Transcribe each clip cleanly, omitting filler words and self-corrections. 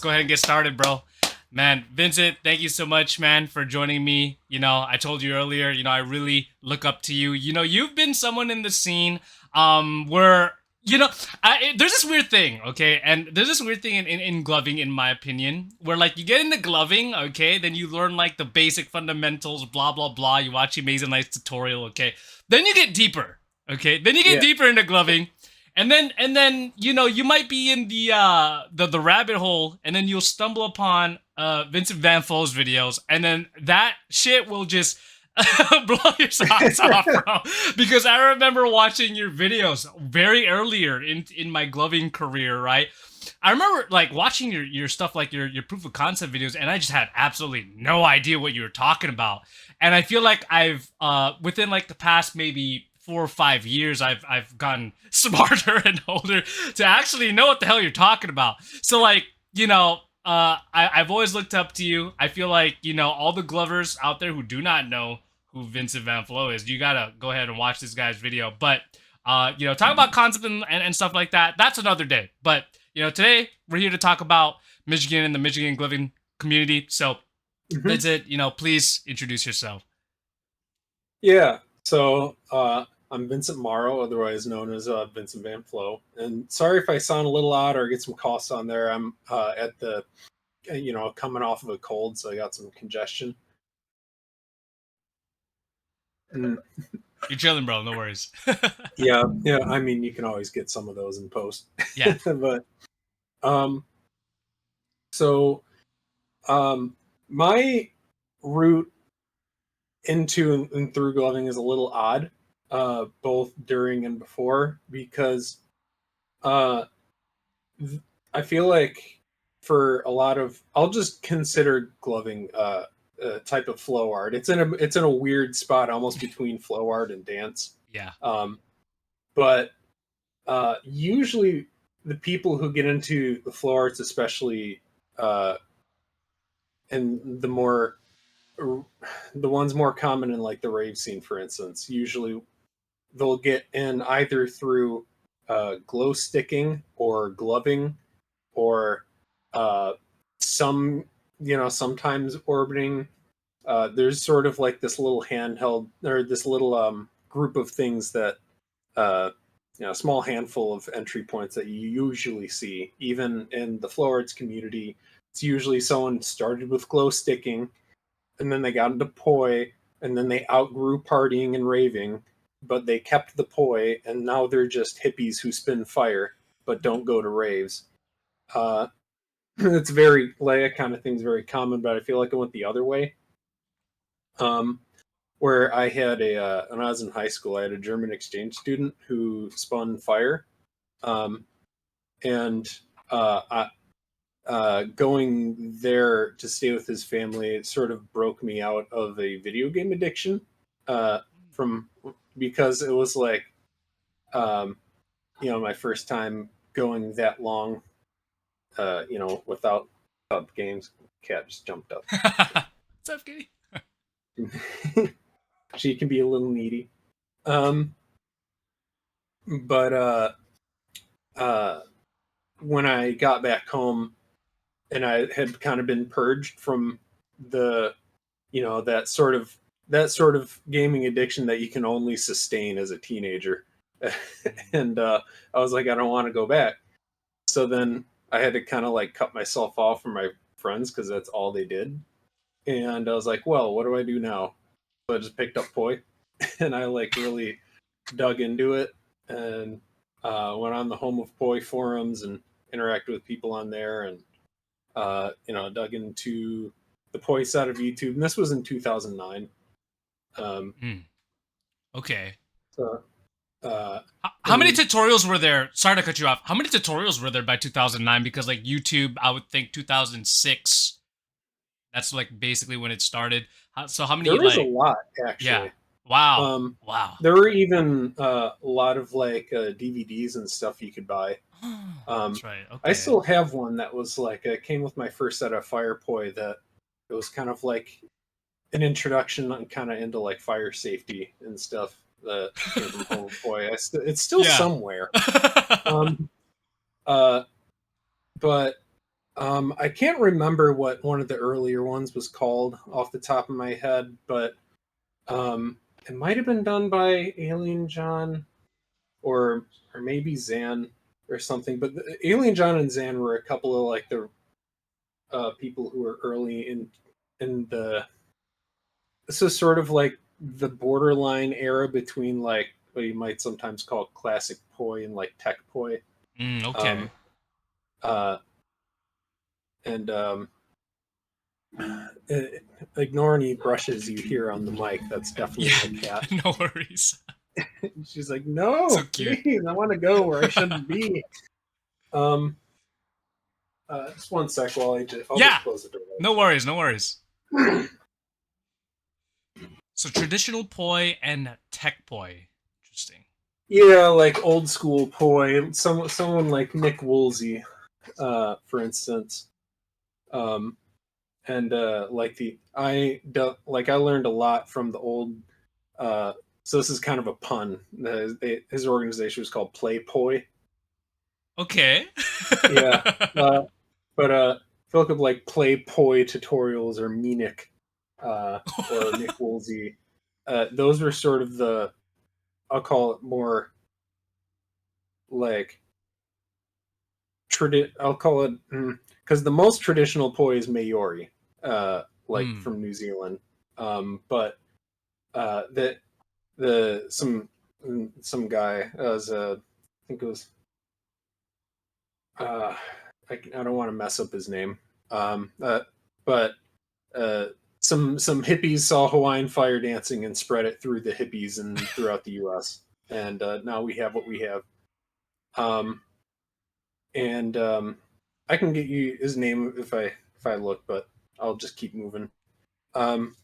Go ahead and get started, bro. Man, Vincent, thank you so much, man, for joining me. I told you earlier, I really look up to you. You've been someone in the scene where, there's this weird thing, okay? And there's this weird thing in gloving, in my opinion, where like you get into gloving, okay? Then you learn like the basic fundamentals, blah, blah, blah. You watch Amazing Lights tutorial, okay? Then you get deeper, okay? Then you get Yeah. deeper into gloving. And then you might be in the rabbit hole, and then you'll stumble upon Vincent Van Flow's videos, and then that shit will just blow your socks off, bro. Because I remember watching your videos very earlier in my gloving career, right? I remember like watching your stuff, like your proof of concept videos, and I just had absolutely no idea what you were talking about. And I feel like I've within like the past maybe 4 or 5 years, I've gotten smarter and older to actually know what the hell you're talking about. So like, I've always looked up to you. I feel like, all the glovers out there who do not know who Vincent Van Flow is, you gotta go ahead and watch this guy's video. But talk about concept and stuff like that. That's another day. But today we're here to talk about Michigan and the Michigan gloving community. So Vincent, please introduce yourself. Yeah. So I'm Vincent Morrow, otherwise known as Vincent Van Flow. And sorry if I sound a little odd or get some coughs on there. I'm at the, coming off of a cold, so I got some congestion. And You're chilling, bro. No worries. yeah, yeah. I mean, you can always get some of those in post. Yeah. But um, so my route into and through gloving is a little odd, both during and before, because uh, I feel like for a lot of, I'll just consider gloving a type of flow art. It's in a weird spot, almost between flow art and dance. Yeah. But usually the people who get into the flow arts, especially, and the ones more common in like the rave scene, for instance, usually they'll get in either through glow sticking or gloving, or some, sometimes orbiting. There's sort of like this little handheld, or this little group of things that, uh, small handful of entry points that you usually see, even in the flow arts community. It's usually someone started with glow sticking, and then they got into poi, and then they outgrew partying and raving, but they kept the poi, and now they're just hippies who spin fire but don't go to raves. Uh, it's very, like, that kind of thing's very common, but I feel like it went the other way. Um, where I had when I was in high school, I had a German exchange student who spun fire, um, and I, going there to stay with his family, it sort of broke me out of a video game addiction. From Because it was like, um, my first time going that long, without pub games. Cat just jumped up. What's up, kitty? She can be a little needy. Um, but uh, when I got back home and I had kind of been purged from the, that sort of gaming addiction that you can only sustain as a teenager, and I was like, I don't want to go back. So then I had to kind of like cut myself off from my friends because that's all they did. And I was like, well, what do I do now? So I just picked up poi, and I like really dug into it, and went on the Home of Poi forums and interacted with people on there, and dug into the poi side of YouTube. And this was in 2009. Okay. So, uh, How many and tutorials were there? Sorry to cut you off. How many tutorials were there by 2009? Because like YouTube, I would think 2006. That's like basically when it started. So how many there was a like? lot, Yeah. actually. Wow. Um, Wow. there were even a lot of like DVDs and stuff you could buy. That's right. I Okay. still have one that was like, it came with my first set of fire poi, that it was kind of like an introduction and kind of into like fire safety and stuff, that came from Home of Poi. It's still Yeah. somewhere. Um, uh, but I can't remember what one of the earlier ones was called off the top of my head, but it might have been done by Alien John or maybe Zan or something. But Alien John and Zan were a couple of like the people who were early in the. This is sort of like the borderline era between like what you might sometimes call classic poi and like tech poi. Okay. Um, uh, and uh, ignore any brushes you hear on the mic. That's definitely Yeah. my cat. No worries. She's like, So "No, cute. please, I want to go where I shouldn't be." Um, just one sec while I'll Yeah. just close the No door. worries. No worries. So traditional poi and tech poi. Interesting. Yeah, like old school poi. Someone like Nick Woolsey, for instance. Um, and like I learned a lot from the old. Uh, so this is kind of a pun. His organization was called Play Poi. Okay. Yeah, uh, but if you look up like Play Poi tutorials or Meenick, or Nick Woolsey, those were sort of the, I'll call it more like I'll call it because the most traditional poi is Maori, like Hmm. from New Zealand. But that the some guy was I think it was uh, I don't want to mess up his name. Um, uh, but uh, some hippies saw Hawaiian fire dancing and spread it through the hippies and throughout the U.S. And now we have what we have. Um, and I can get you his name if I look, but I'll just keep moving. Um,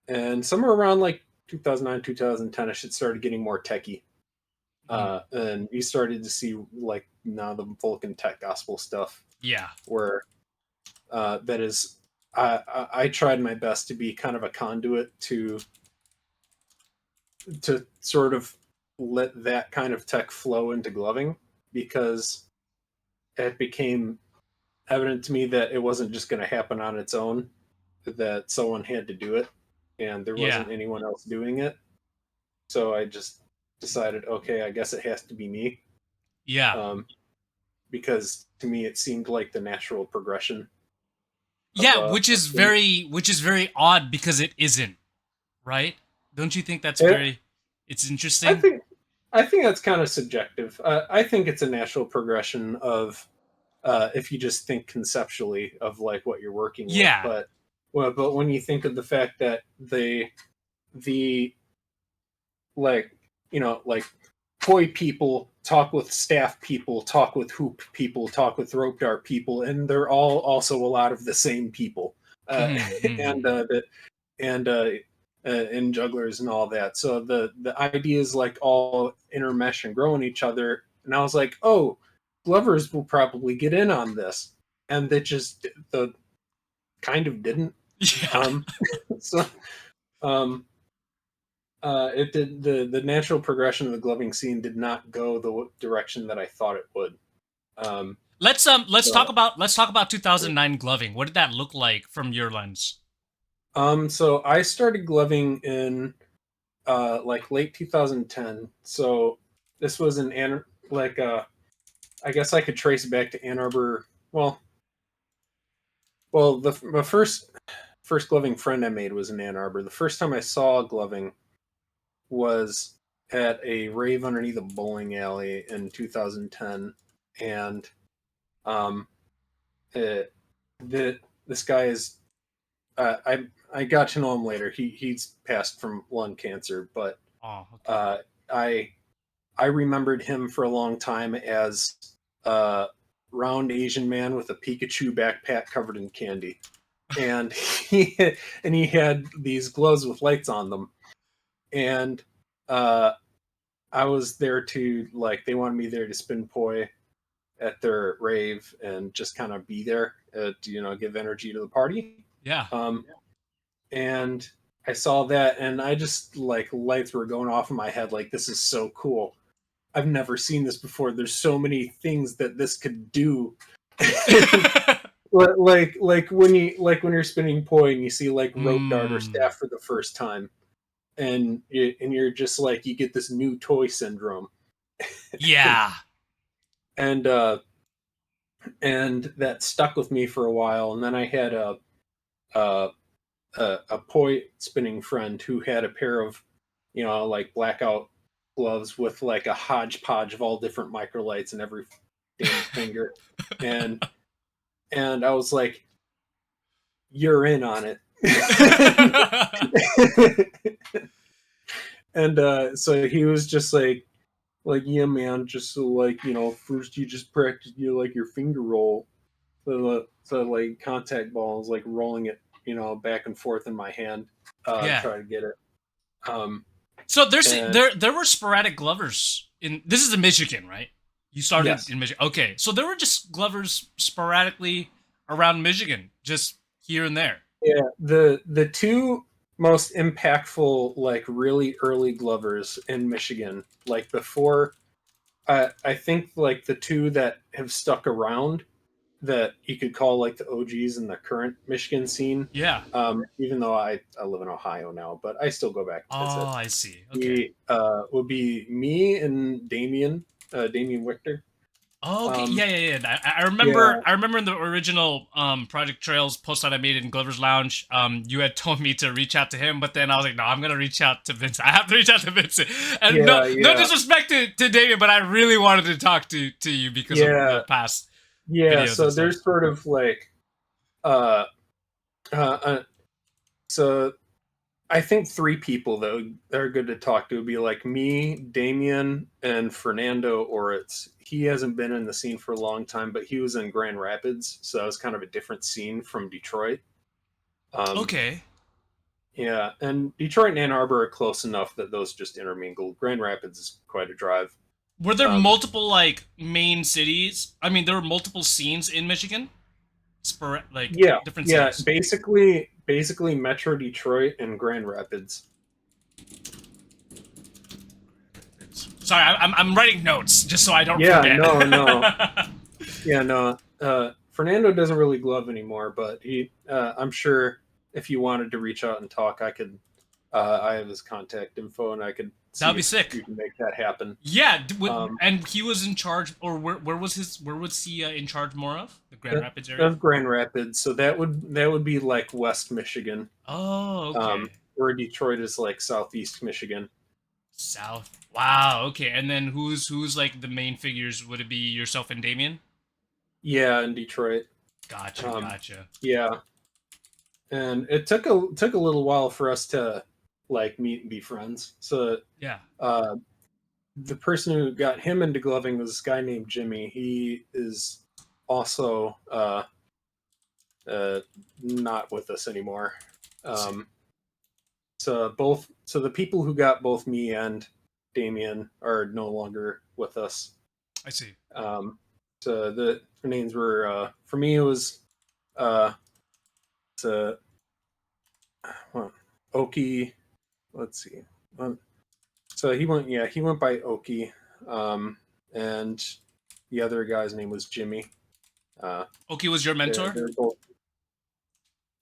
and somewhere around like 2009, 2010, I should started getting more techie. Hmm. And we started to see like now the Vulcan tech gospel stuff, Yeah. where that is, I tried my best to be kind of a conduit to sort of let that kind of tech flow into gloving, because it became evident to me that it wasn't just going to happen on its own, that someone had to do it, and there Yeah. wasn't anyone else doing it. So I just decided, okay, I guess it has to be me, Yeah. um, because to me it seemed like the natural progression Yeah, of things. which is very odd because it isn't, right? Don't you think that's It, very it's I interesting? think I think that's kind of subjective. I think it's a natural progression of, if you just think conceptually of like what you're working with, Yeah. but when you think of the fact that the like like toy people talk with staff people, talk with hoop people, talk with rope dart people, and they're all also a lot of the same people, uh, Hmm. Hmm. and and uh, and jugglers and all that. So the ideas like all intermesh and grow in each other. And I was like, oh, Glovers will probably get in on this, and they just the kind of didn't. Yeah. Um, so um, it did the natural progression of the gloving scene did not go the direction that I thought it would. Um, Let's so talk about 2009 gloving. What did that look like from your lens? so I started gloving in like late 2010. So this was in like I guess I could trace it back to Ann Arbor. Well, the my first gloving friend I made was in Ann Arbor. The first time I saw gloving was at a rave underneath a bowling alley in 2010, and um, it, this guy is I got to know him later. He's passed from lung cancer, but Oh, okay. uh, I I remembered him for a long time as a round Asian man with a Pikachu backpack covered in candy, and he had these gloves with lights on them, and uh, I was there to like they wanted me there to spin poi at their rave and just kind of be there, to, give energy to the party. Yeah. Um, and I saw that, and I just like lights were going off in my head. Like, this is so cool. I've never seen this before. There's so many things that this could do. when you're spinning poi and you see like rope dart or Mm. staff for the first time, and you're just like you get this new toy syndrome, Yeah. and and that stuck with me for a while. And then I had a a poi spinning friend who had a pair of like blackout gloves with like a hodgepodge of all different microlights in every damn finger, and I was like, "You're in on it." And so he was just like, yeah, man, just so like first you just practice like your finger roll, so like contact balls like rolling it back and forth in my hand, Yeah. try to get it. Um, So and there were sporadic glovers in this is in Michigan, right? You started yes, in Michigan. Okay. So there were just glovers sporadically around Michigan, just here and there. yeah, the two most impactful like really early glovers in Michigan, like before, I think like the two that have stuck around that you could call like the OGs in the current Michigan scene. Yeah. Even though I live in Ohio now, but I still go back to visit. Oh, I see. Okay. He would be me and Damien Wichter. Oh, okay. Um, Yeah, yeah, yeah. I remember. yeah, I remember in the original Project Trails post that I made in Glover's Lounge. You had told me to reach out to him, but then I was like, no, I'm gonna reach out to Vincent. I have to reach out to Vincent. And yeah, no yeah, disrespect to David, but I really wanted to talk to you because of yeah, the past yeah. videos and So stuff. there's sort of like uh, uh, uh so I think three people that are good to talk to would be like me, Damien, and Fernando Oritz. He hasn't been in the scene for a long time, but he was in Grand Rapids, so that was kind of a different scene from Detroit. Um, Okay. yeah, and Detroit and Ann Arbor are close enough that those just intermingle. Grand Rapids is quite a drive. Were there Um, multiple like main cities? I mean, there were multiple scenes in Michigan, like yeah, different yeah, cities. basically Metro Detroit and Grand Rapids. Sorry, I'm writing notes just so I don't Yeah, forget. no. Yeah, no. Fernando doesn't really glove anymore, but I'm sure if you wanted to reach out and talk, I could. I have his contact info, and I could That see would be if sick. we can make that happen. Yeah, Um, and he was in charge, or where was he in charge more of? The Grand Rapids area. of Grand Rapids, so that would be like West Michigan, Oh, okay. where Detroit is like Southeast Michigan. South. Wow. Okay, and then who's like the main figures? Would it be yourself and Damien? Yeah, in Detroit. Gotcha. Um, Gotcha. yeah, and it took a little while for us to like meet and be friends. So Yeah. uh, the person who got him into gloving was this guy named Jimmy. He is also uh, not with us anymore. I see. Um, so the people who got both me and Damien are no longer with us. I see. Um, so the names were for me it was uh, it's well, Oki. Let's see. So he went by Oki, and the other guy's name was Jimmy. Uh, Okay, was your mentor? they're both.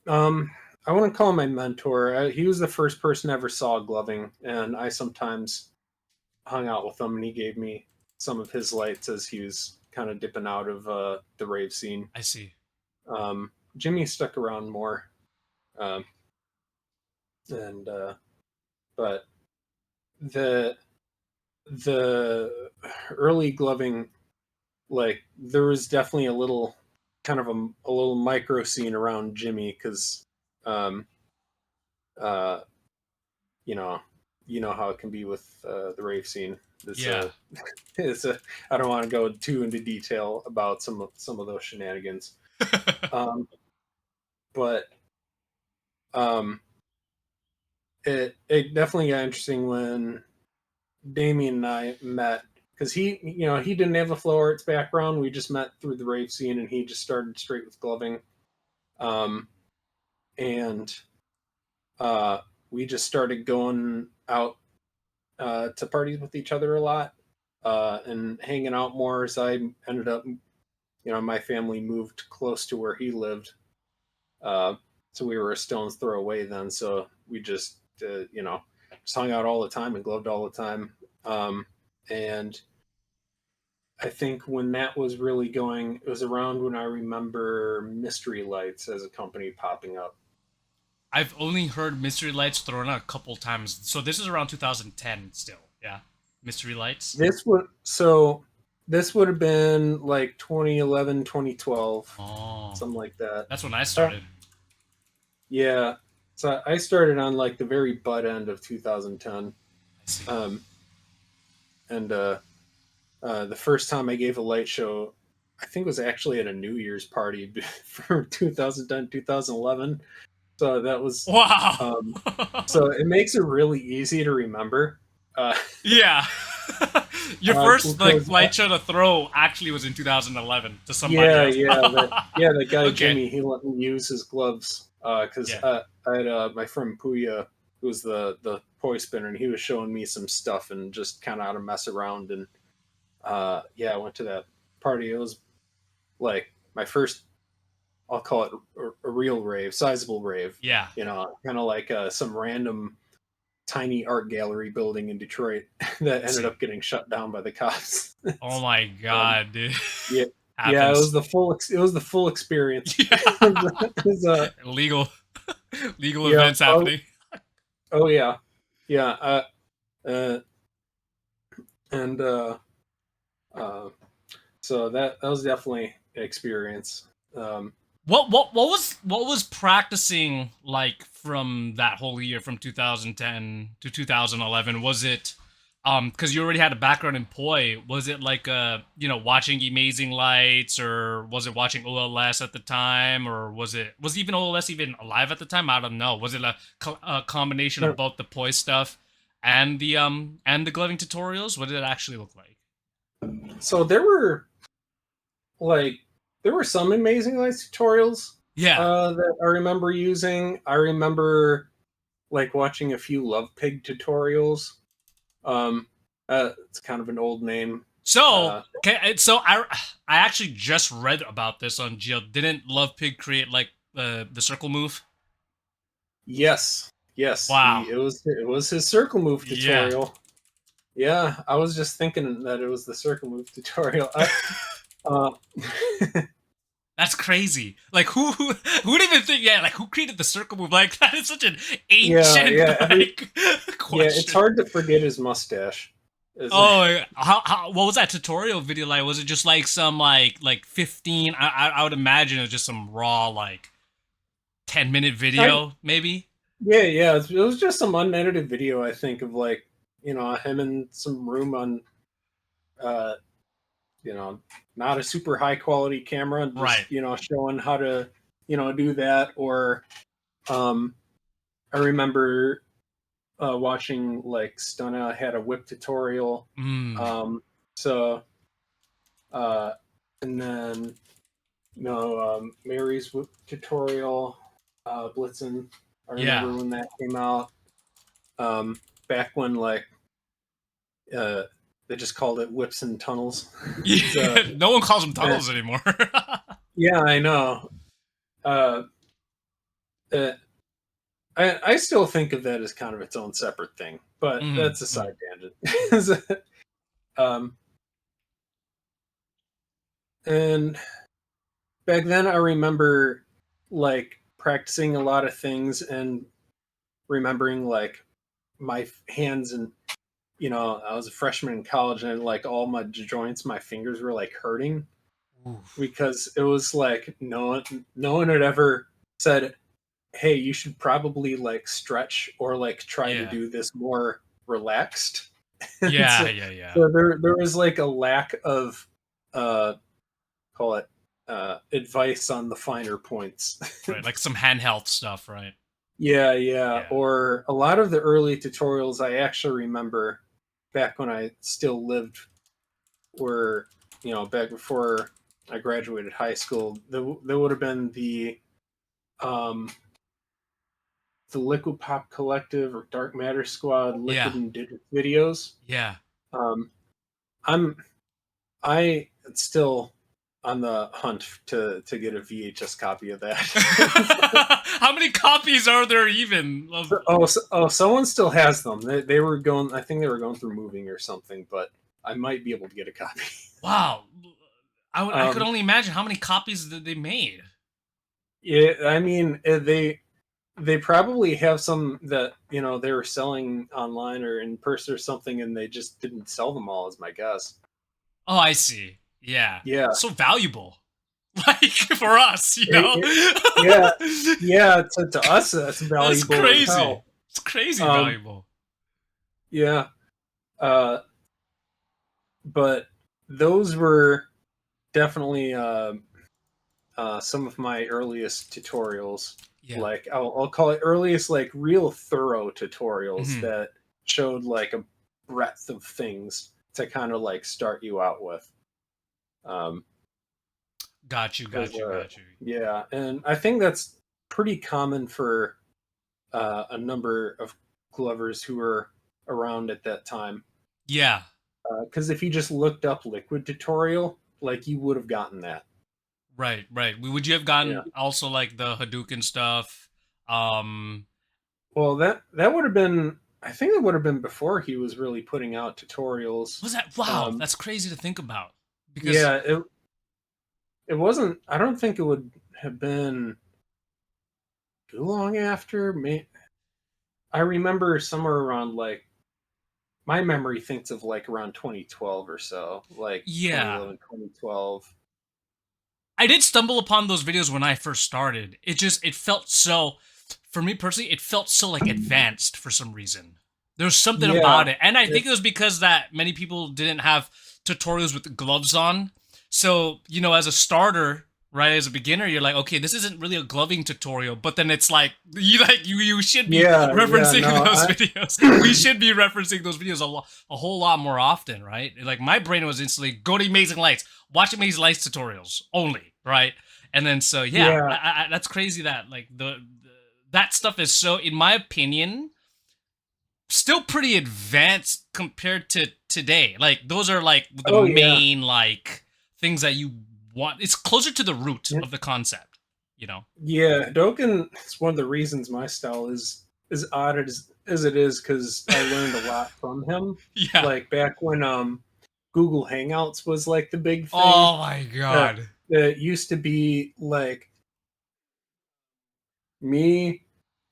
Um, I wouldn't call him my mentor. He was the first person I ever saw gloving, and I sometimes hung out with him, and he gave me some of his lights as he was kind of dipping out of the rave scene. I see. Jimmy stuck around more, um, and but the the early gloving, like there was definitely a little kind of a little micro scene around Jimmy because um, uh, you know, how it can be with the rave scene. It's Yeah. a, it's a. I don't want to go too into detail about some of those shenanigans, um, but um, it definitely got interesting when Damien and I met because he didn't have a flow arts background. We just met through the rave scene, and he just started straight with gloving, um, and uh, we just started going out to parties with each other a lot and hanging out more. So I ended up my family moved close to where he lived, uh, so we were a stone's throw away then. So we just hung out all the time and gloved all the time. And I think when that was really going, it was around when I remember Mystery Lights as a company popping up. I've only heard Mystery Lights thrown out a couple times. So this is around 2010 still. Yeah. Mystery Lights. This would have been like 2011, 2012, Oh, something like that. that's when I Uh, started. yeah. So I started on like the very butt end of 2010. I see. Um, and the first time I gave a light show, I think was actually at a New Year's party for 2010, 2011. So that was, Wow. um, so it makes it really easy to remember. Uh, Yeah. Your first like because light show to throw actually was in 2011 to somebody Yeah, else. the guy Okay. Jimmy, he let me use his gloves because Yeah. I had my friend Puya, who was the poi spinner, and he was showing me some stuff and just kind of how to mess around. And yeah, I went to that party. It was like my first, I'll call it a real rave, sizable rave. Yeah. Kind of like some random tiny art gallery building in Detroit that I ended see. up getting shut down by the cops. Oh my um, god, dude. yeah, yeah, it was Happens. the full experience. Yeah. It was, Legal legal yeah. events happening. Oh yeah. Yeah. Uh, and uh, so that was definitely an experience. Um, What was practicing like from that whole year from 2010 to 2011? Was it because you already had a background in poi, was it like watching Amazing Lights, or was it watching OLS at the time, or was even OLS even alive at the time? I don't know. Was it a combination of no, both the poi stuff and the gloving tutorials? What did it actually look like? so like there were some Amazing Lights tutorials Yeah. that I remember using. I remember like watching a few Love Pig tutorials. Um, it's kind of an old name. So, Uh, okay, so I actually just read about this on Geo. Didn't Love Pig create like the circle move? yes, yes, Wow. it was his circle move Yeah. tutorial. Yeah, I was just thinking that it was the circle move tutorial. Uh, That's crazy. Like who would even think? Yeah, like who created the circle move? Like that is such an yeah, ancient yeah, like yeah. It's question. hard to forget his mustache. Is Oh, how what was that tutorial video like? Was it just like some like 15? I would imagine it was just some raw like 10-minute kind video maybe. yeah, yeah. It was just some unedited video, I think, of like him in some room on uh you know not a super high quality camera, Right. just showing how to do that. Or um I remember watching like Stunna had a whip tutorial. Mm. So uh and then Mary's whip tutorial, Blitzen. I Yeah. remember when that came out. Um, Back when like uh, they just called it whips and tunnels. So Yeah, no one calls them uh, tunnels anymore. yeah, I know. Uh, uh, I still think of that as kind of its own separate thing, but Mhm, that's a mhm. side tangent. um, and back then, I remember like practicing a lot of things and remembering like my hands, and I was a freshman in college, and like all my joints, my fingers were like hurting Oof. because it was like no one had ever said, hey, you should probably like stretch or like try to Yeah. do this more relaxed. And Yeah, so, yeah, yeah. so there was like a lack of uh call it advice on the finer points. Right, like some handheld stuff, right? Yeah, yeah. Yeah. Or a lot of the early tutorials I actually remember back when I still lived were, back before I graduated high school. There would have been um, the Liquid Pop Collective or Dark Matter Squad Yeah. Liquid and Digit videos. Yeah. Um, I'm I still on the hunt to get a VHS copy of that. How many copies are there even? Of... Someone still has them. They were going. I think they were going through moving or something, but I might be able to get a copy. Wow, I could Um, only imagine how many copies that they made. yeah, I mean they probably have some that they were selling online or in person or something, and they just didn't sell them all. Is my guess. Oh, I see. Yeah, Yeah, so valuable, like for us, you It- know. it- yeah, yeah. To us, that's That's valuable as crazy. hell. It's crazy Um, valuable. yeah, uh, but those were definitely some of my earliest tutorials. Yeah. Like I'll call it earliest, like real thorough tutorials Hmm. that showed like a breadth of things to kind of like start you out with. Um, Got you. 'Cause, Got you. Got you. yeah, and I think that's pretty common for a number of Glovers who were around at that time. Yeah. Because if you just looked up liquid tutorial, like you would have gotten that. Right. Right. Would you have Yeah. gotten also like the Hadouken stuff? Um. Well, that would have been. I think it would have been before he was really putting out tutorials. Was that? Wow. Um, That's crazy to think about. Because yeah, it wasn't. I don't think it would have been too long after. I remember somewhere around like my memory thinks of like around 2012 or so, like yeah, 2011, 2012. I did stumble upon those videos when I first started. It felt so, for me personally, it felt so like advanced for some reason. There's something Yeah, about it. And I think it, it was because that many people didn't have tutorials with gloves on. So, as a starter, right, as a beginner, you're like, okay, this isn't really a gloving tutorial, but then it's like you should be yeah, referencing no, those videos. We should be referencing those videos a whole lot more often, right? Like my brain was instantly go to Amazing Lights, watch Amazing Lights tutorials only, right? And then so yeah, yeah, that's crazy that like that stuff is so, in my opinion, still pretty advanced compared to today. Like those are like the oh yeah, main like things that you want. It's closer to the root yeah, of the concept, yeah. Doken is one of the reasons my style is as odd as it is because I learned a lot from him. Yeah. Like back when Google Hangouts was like the big thing. Oh my That god. that used to be like me,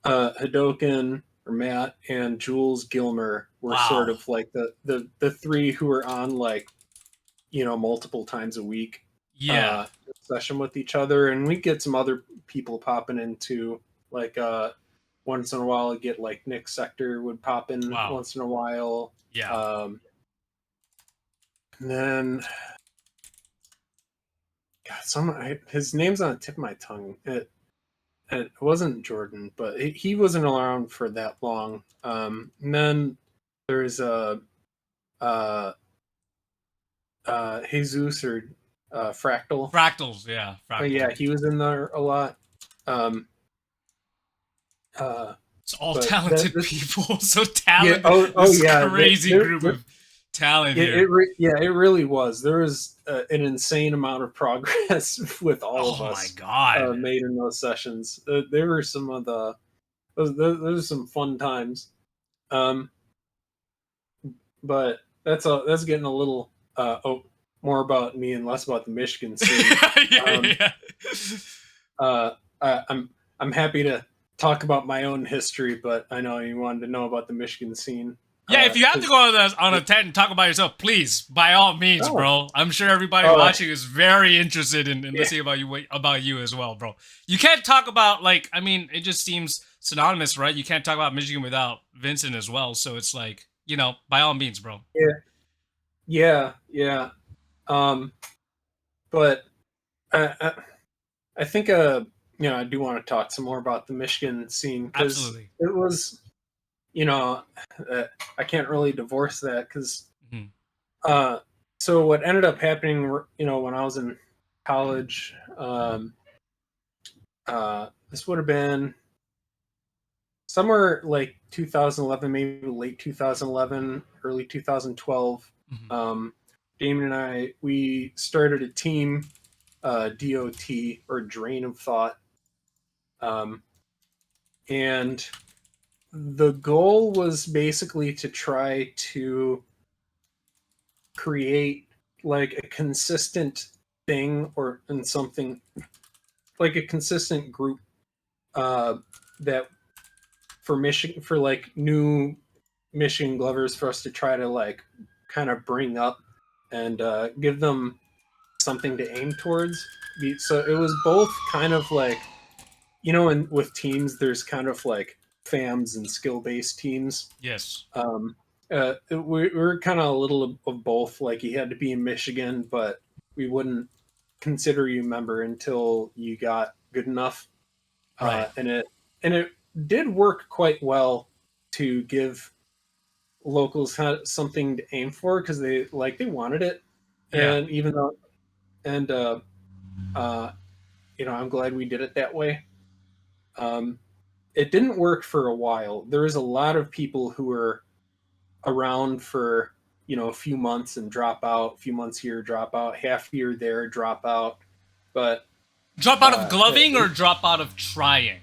Hadoken or Matt and Jules Gilmer were sort Wow. of like the three who were on like multiple times a week Yeah. session with each other, and we get some other people popping into like once in a while. I get like Nick Sector would pop in Wow. once in a while. Yeah. And then God, his name's on the tip of my tongue. It wasn't Jordan, but he wasn't around for that long. And then there's uh, Jesus or Fractal. Fractals, yeah. Oh yeah, Fractal. he was in there a lot. Um, uh, It's all but talented people. So yeah, talented. oh This yeah, crazy group of talent here. yeah, it really was. There was an insane amount of progress with all of Oh my us god. made in those sessions. There were some of the those are some fun times. Um, but that's getting a little more about me and less about the Michigan scene. Yeah, Um, yeah. uh, I'm happy to talk about my own history, but I know you wanted to know about the Michigan scene. Yeah, if you have to 'Cause go on a tent and talk about yourself, please, by all means, oh, bro. I'm sure everybody uh, watching is very interested in yeah, listening about you as well, bro. You can't talk about like, I mean, it just seems synonymous, right? You can't talk about Michigan without Vincent as well. So it's like, by all means, bro. yeah. Um, but I, I think I do want to talk some more about the Michigan scene because Absolutely. it was you know uh, I can't really divorce that because Mhm. uh, so what ended up happening when I was in college, this would have been somewhere like 2011, maybe late 2011, early 2012. Mhm. Damon and we started a team DOT or drain of thought. Um, and the goal was basically to try to create like a consistent thing or in something like a consistent group uh, that for Michigan for like new Michigan Glovers for us to try to like kind of bring up and give them something to aim towards. So it was both kind of like and with teams there's kind of like FAMs and skill based teams. Yes. Um, we were kind of a little of both. Like you had to be in Michigan, but we wouldn't consider you a member until you got good enough. Right. And it did work quite well to give locals something to aim for because they wanted it, Yeah. and even though and uh, I'm glad we did it that way. Um, it didn't work for a while. There was a lot of people who were around for a few months and drop out, a few months here, drop out, half year there, drop out. But Drop out of gloving or drop out of trying?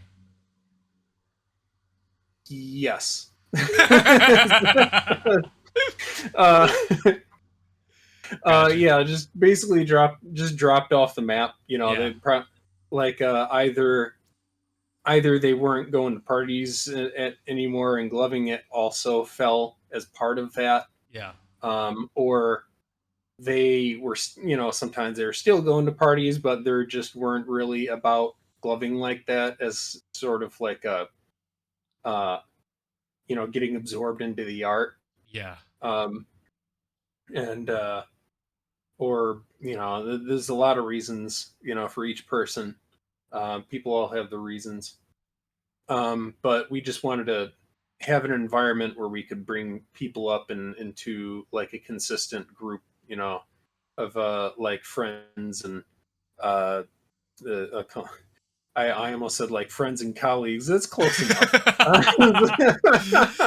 yes. uh, Gotcha. yeah, just basically dropped off the map. Yeah. Like either they weren't going to parties anymore, and gloving it also fell as part of that, Yeah. or they were sometimes they were still going to parties, but they just weren't really about gloving like that as sort of like a uh, getting absorbed into the art. Yeah. Um, and or there's a lot of reasons for each person. People all have the reasons, but we just wanted to have an environment where we could bring people up and into like a consistent group, of like friends and uh, I almost said like friends and colleagues. That's close enough.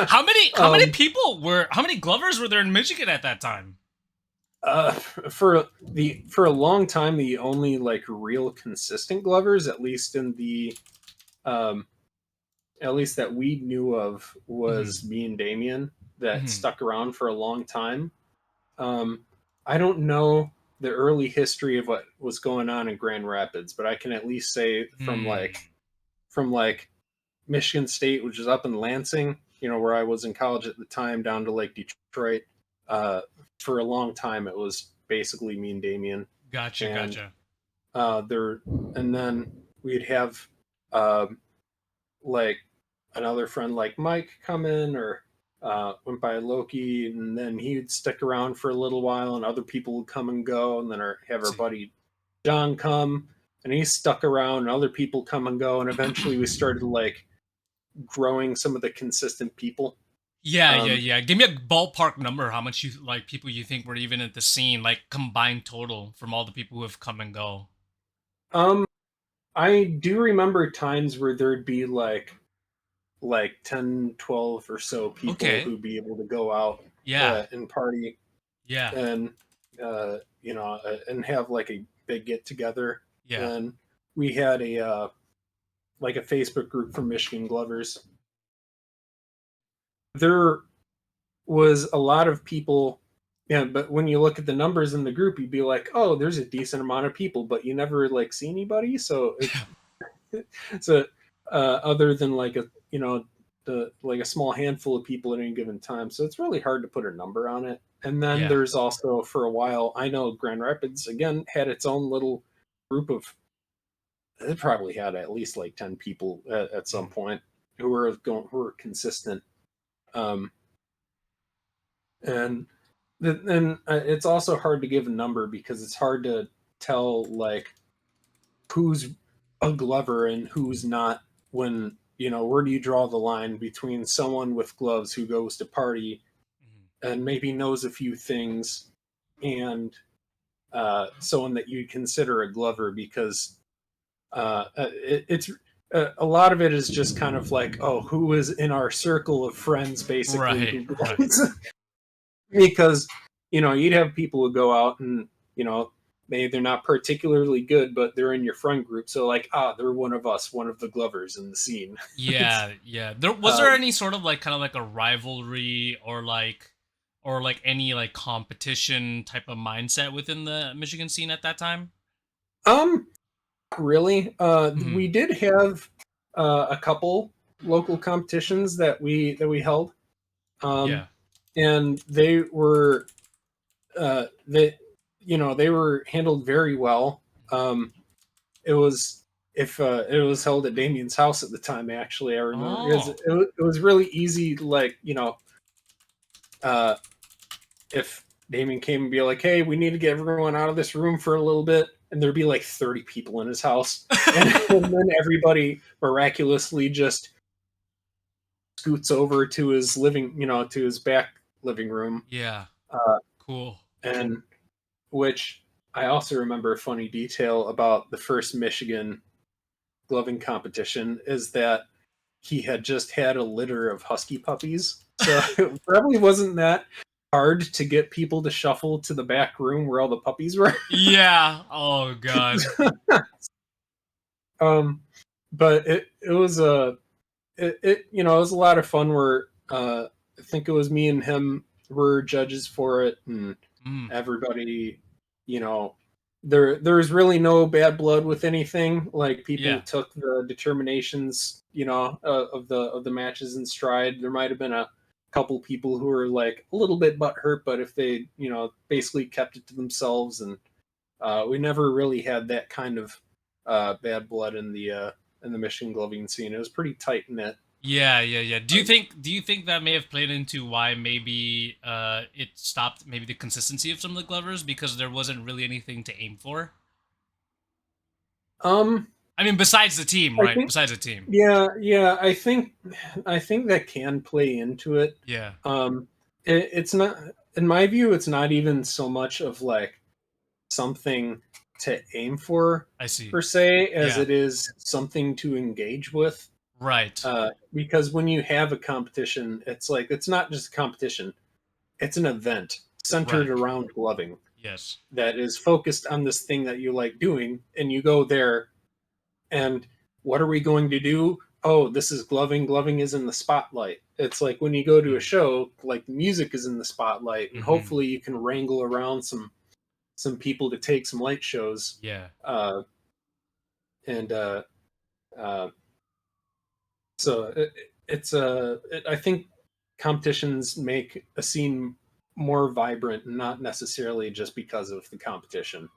How many people were how many Glovers were there in Michigan at that time? Uh, for a long time, the only like real consistent Glovers, um, at least that we knew of, was me and Damien that Mm-hmm. stuck around for a long time. I don't know the early history of what was going on in Grand Rapids, but I can at least say from like Michigan State, which is up in Lansing, where I was in college at the time, down to like Detroit. Uh, for a long time, it was basically me and Damien, Gotcha. and Gotcha. there, and then we'd have um, like another friend like Mike come in, or went by Loki, and then he'd stick around for a little while, and other people would come and go, and then have our See. buddy John come, and he stuck around, and other people come and go, and eventually we started like growing some of the consistent people. Yeah, yeah, Um, yeah. Give me a ballpark number. How much you like people you think were even at the scene, like combined total from all the people who have come and go. um, I do remember times where there'd be like 10, 12 or so people Okay. who'd be able to go out Yeah. and party Yeah. and and have like a big get together. Yeah. And we had a like a Facebook group for Michigan Glovers. There was a lot of people, yeah, but when you look at the numbers in the group, you'd be like, oh, there's a decent amount of people, but you never like see anybody. So so other than like the like a small handful of people at any given time, so it's really hard to put a number on it. And then Yeah. there's also, for a while, I know Grand Rapids again had its own little group of, it probably had at least like 10 people at some Mm. point who were consistent. um and then it's also hard to give a number because it's hard to tell like who's a Glover and who's not, when where do you draw the line between someone with gloves who goes to party Mhm. and maybe knows a few things, and someone that you consider a Glover, because it's a lot of it is just kind of like, oh, who is in our circle of friends basically Right. who Right. gloves. Because you'd have people who go out and you know maybe they're not particularly good, but they're in your friend group. So like, they're one of us, one of the Glovers in the scene. Yeah, yeah. There was there um, any sort of like kind of like a rivalry or like any like competition type of mindset within the Michigan scene at that time? um, really. Hmm. We did have a couple local competitions that we held, um, Yeah. and they they were handled very well. It was if it was held at Damien's house at the time. Actually, I remember because Oh. it was really easy. Like uh, if Damien came and be like, "Hey, we need to get everyone out of this room for a little bit," and there'd be like 30 people in his house, and then everybody miraculously just scoots over to his to his back living room, Yeah. uh, Cool. and which I also remember a funny detail about the first Michigan gloving competition is that he had just had a litter of husky puppies. So it probably wasn't that hard to get people to shuffle to the back room where all the puppies were. Yeah. Oh god. um, but it was a it was a lot of fun where I think it was me and him were judges for it, and Mm. everybody, you know, there's really no bad blood with anything. Like people Yeah. took the determinations, of the matches in stride. There might have been a couple people who were like a little bit butthurt, but if they, basically kept it to themselves, and we never really had that kind of bad blood in the Michigan gloving scene. It was pretty tight knit. Yeah, yeah, yeah. Do you think that may have played into why maybe it stopped maybe the consistency of some of the Glovers because there wasn't really anything to aim for? Um, I mean, besides the team, I right? think, Besides the team. yeah, I think that can play into it. Yeah, It's not, in my view, it's not even so much of like something to aim for I see. per se as Yeah, it is something to engage with. right, Because when you have a competition, it's like it's not just a competition; it's an event centered right. around gloving Yes. that is focused on this thing that you like doing, and you go there. And what are we going to do? Oh, this is gloving. Gloving is in the spotlight. It's like when you go to a Mm. show, like the music is in the spotlight, and Hmm. hopefully you can wrangle around some people to take some light shows. Yeah, Uh, and uh, so I think competitions make a scene more vibrant, not necessarily just because of the competition.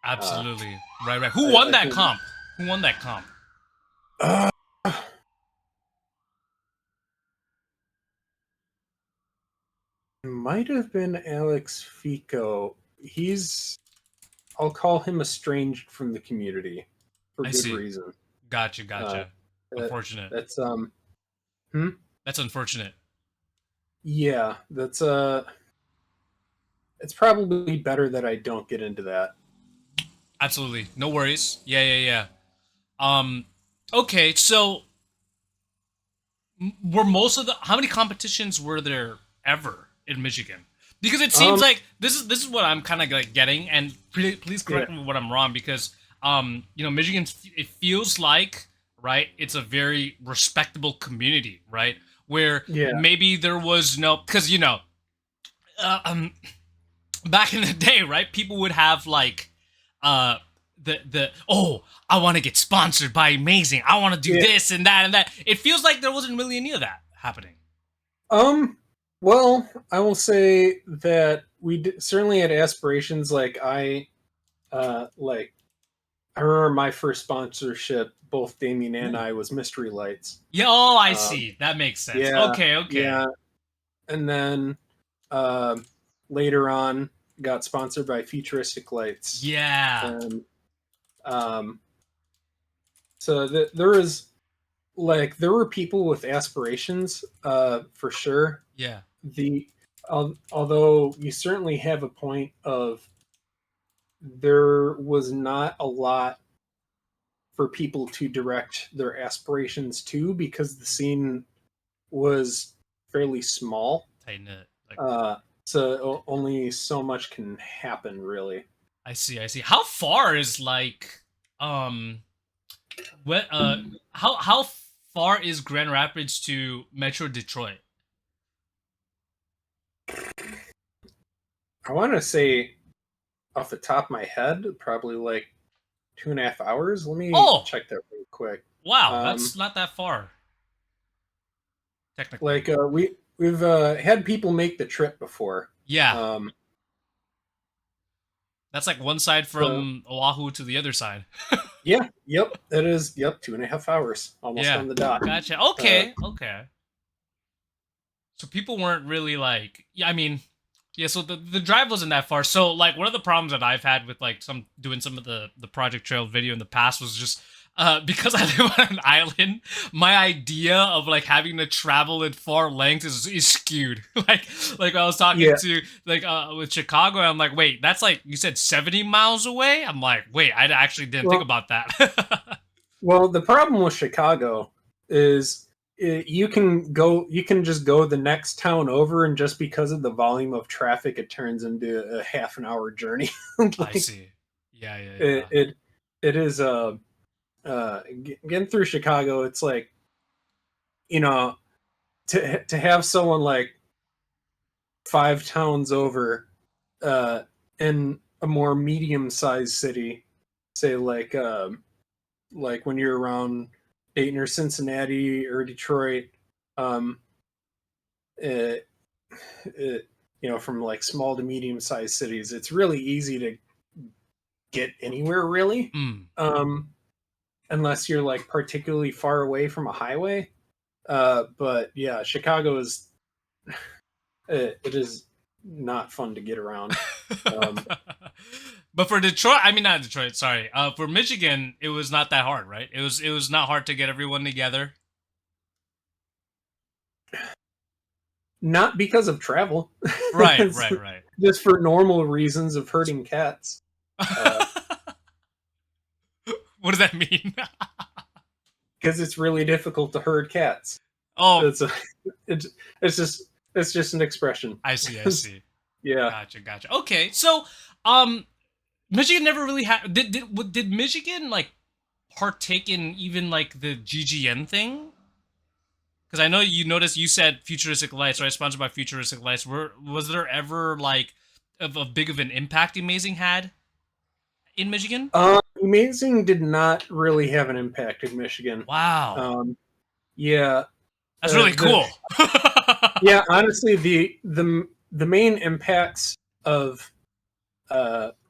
Uh, absolutely. Right, right. Who won I that think. comp? Who won that comp? Uh, Might have been Alex Fico. I'll call him estranged from the community for I good see. reason. Gotcha, Uh, gotcha. that, Unfortunate. that's hmm? That's unfortunate. Yeah, it's probably better that I don't get into that. Absolutely. No worries. Yeah, yeah, yeah. Um, okay, so were most of the how many competitions were there ever in Michigan? Because it seems Um, like this is what I'm kind of like getting, and please yeah, correct me when I'm wrong because Michigan, it feels like, right, it's a very respectable community, right, where yeah, maybe there was no because uh, um back in the day, right, people would have like uh the oh, I want to get sponsored by Amazing, I want to do yeah. this and that and that. It feels like there wasn't really any of that happening. Um, well, I will say that certainly had aspirations. Like I remember my first sponsorship, both Damien and Ooh. I, was Mystery Lights. Yeah, oh, I Um, see. That makes sense. yeah, Okay, okay. yeah, and then uh, later on got sponsored by Futuristic Lights, Yeah. and um, so there was there were people with aspirations, for sure. Yeah. The Although you certainly have a point of there was not a lot for people to direct their aspirations to because the scene was fairly small. Tighten it. Like Uh, so only so much can happen, really. I see. I see. How far is like what how far is Grand Rapids to Metro Detroit? I want to say off the top of my head, probably like 2.5 hours. Let me Oh, check that real quick. wow, Um, that's not that far technically. like we've had people make the trip before. Yeah, Um, that's like one side so from Oahu to the other side. yeah, yep, that is yep 2.5 hours, almost Yeah, on the dot. gotcha. Uh, Okay, okay. So people weren't really like, yeah, I mean, yeah. So the drive wasn't that far. So like one of the problems that I've had with like some doing some of the Project Trail video in the past was just because I live on an island, my idea of like having to travel in far lengths is skewed. like I was talking yeah, to like with Chicago, I'm like, wait, that's like you said 70 miles away. I'm like, wait, I actually didn't think well, about that. well, the problem with Chicago is you can just go the next town over, and just because of the volume of traffic, it turns into a half an hour journey. I Like see. Yeah, yeah, it yeah. it, it is getting through Chicago. It's like you know to have someone like 5 towns over uh, in a more medium sized city, say like when you're around Dayton or Cincinnati or Detroit, um, it, from like small to medium sized cities, it's really easy to get anywhere really, Mm. um, unless you're like particularly far away from a highway. But yeah, Chicago is it is not fun to get around. Um, But for Detroit, I mean not Detroit, sorry. For Michigan, it was not that hard, right? It was not hard to get everyone together. Not because of travel. Right, It's right, right. just for normal reasons of herding cats. Uh, What does that mean? because it's really difficult to herd cats. Oh, It's a, it's it's just it's just an expression. I see, I see. Yeah. Gotcha, gotcha. Okay, so um Michigan never really had did Michigan like partake in even like the GGN thing? Because I know you noticed you said Futuristic Lights, right? Sponsored by Futuristic Lights. Was there ever like of a big of an impact Amazing had in Michigan? Amazing did not really have an impact in Michigan. Wow, Um, yeah. that's really The cool. Yeah, honestly, the main impacts of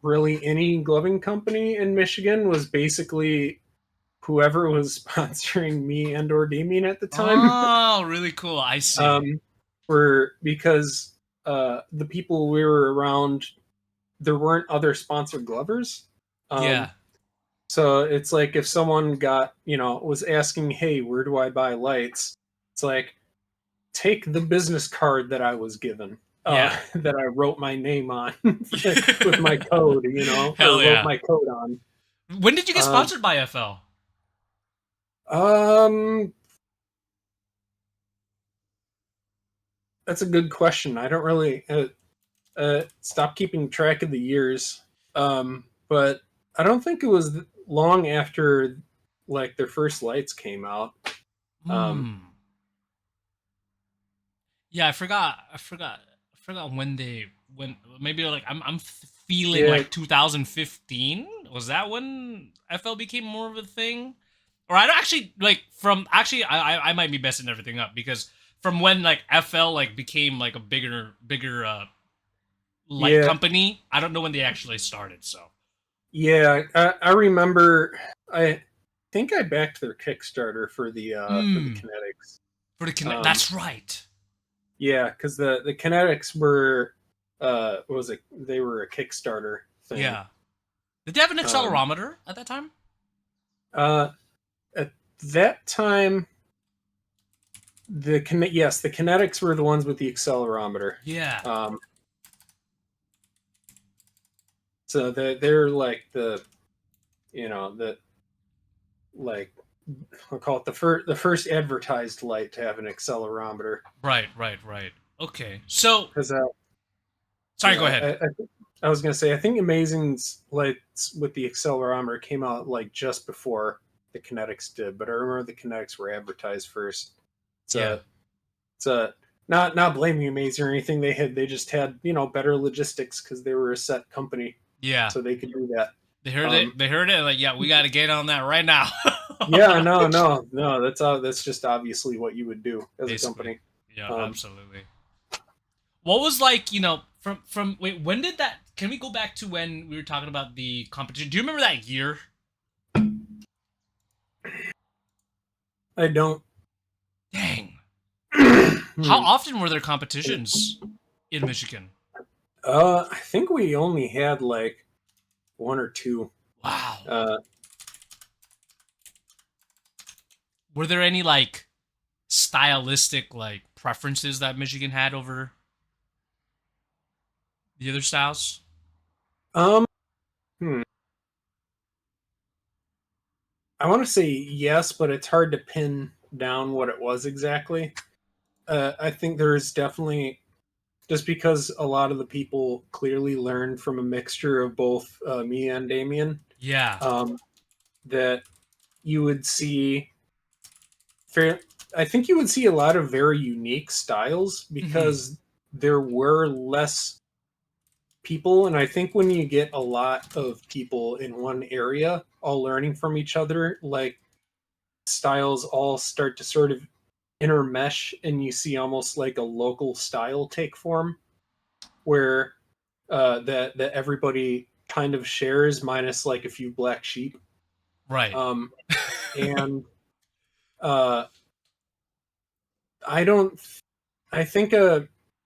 really any gloving company in Michigan was basically whoever was sponsoring me and or Damien at the time. Oh, really cool. I see. um, were because the people we were around, there weren't other sponsored glovers. Um, Yeah, so it's like if someone was asking, "Hey, where do I buy lights?" It's like take the business card that I was given, yeah. that I wrote my name on with my code, or Hell wrote yeah. my code on. When did you get Um, sponsored by FL? um, that's a good question. I don't really stop keeping track of the years, but I don't think it was long after like their first lights came out. Um, Hmm. Yeah, I forgot when maybe like I'm feeling yeah, like 2015. Was that when FL became more of a thing? Or I don't actually like from actually I might be messing everything up because from when like FL like became like a bigger light yeah, company, I don't know when they actually started. So yeah. I remember. I think I backed their Kickstarter for the mm, Kinetics. for the connect, Um, that's right. yeah, because the Kinetics were what was it? They were a Kickstarter thing. Yeah. Did they have an Um, accelerometer at that time? uh, at that time, the Kinetics were the ones with the accelerometer. Yeah. Um, so they're like the like I'll call it the first advertised light to have an accelerometer. Right, right, right. Okay. So, Because sorry, go yeah, ahead. I was gonna say, I think Amazing's like with the accelerometer came out like just before the Kinetics did, but I remember the Kinetics were advertised first. It's Yeah, a it's a not blaming Amazing or anything. They just had better logistics because they were a set company, yeah. so they could do that. They heard it. Um, They heard it. Like, yeah, we got to get on that right now. yeah, no. That's just obviously what you would do as a Basically, company. yeah, Um, absolutely. What was like, from wait, when did that? Can we go back to when we were talking about the competition? Do you remember that year? I don't. Dang. How Hmm. often were there competitions in Michigan? I think we only had like one or two. Wow. Uh, Were there any like stylistic like preferences that Michigan had over the other styles? um, hmm. I want to say yes, but it's hard to pin down what it was exactly. I think there is definitely just because a lot of the people clearly learned from a mixture of both me and Damien. Yeah. Um, that you would see fair. I think you would see a lot of very unique styles Hmm. because there were less people, and I think when you get a lot of people in one area all learning from each other, like styles all start to sort of intermesh and you see almost like a local style take form where that everybody kind of shares minus like a few black sheep. Right. um and uh I don't I think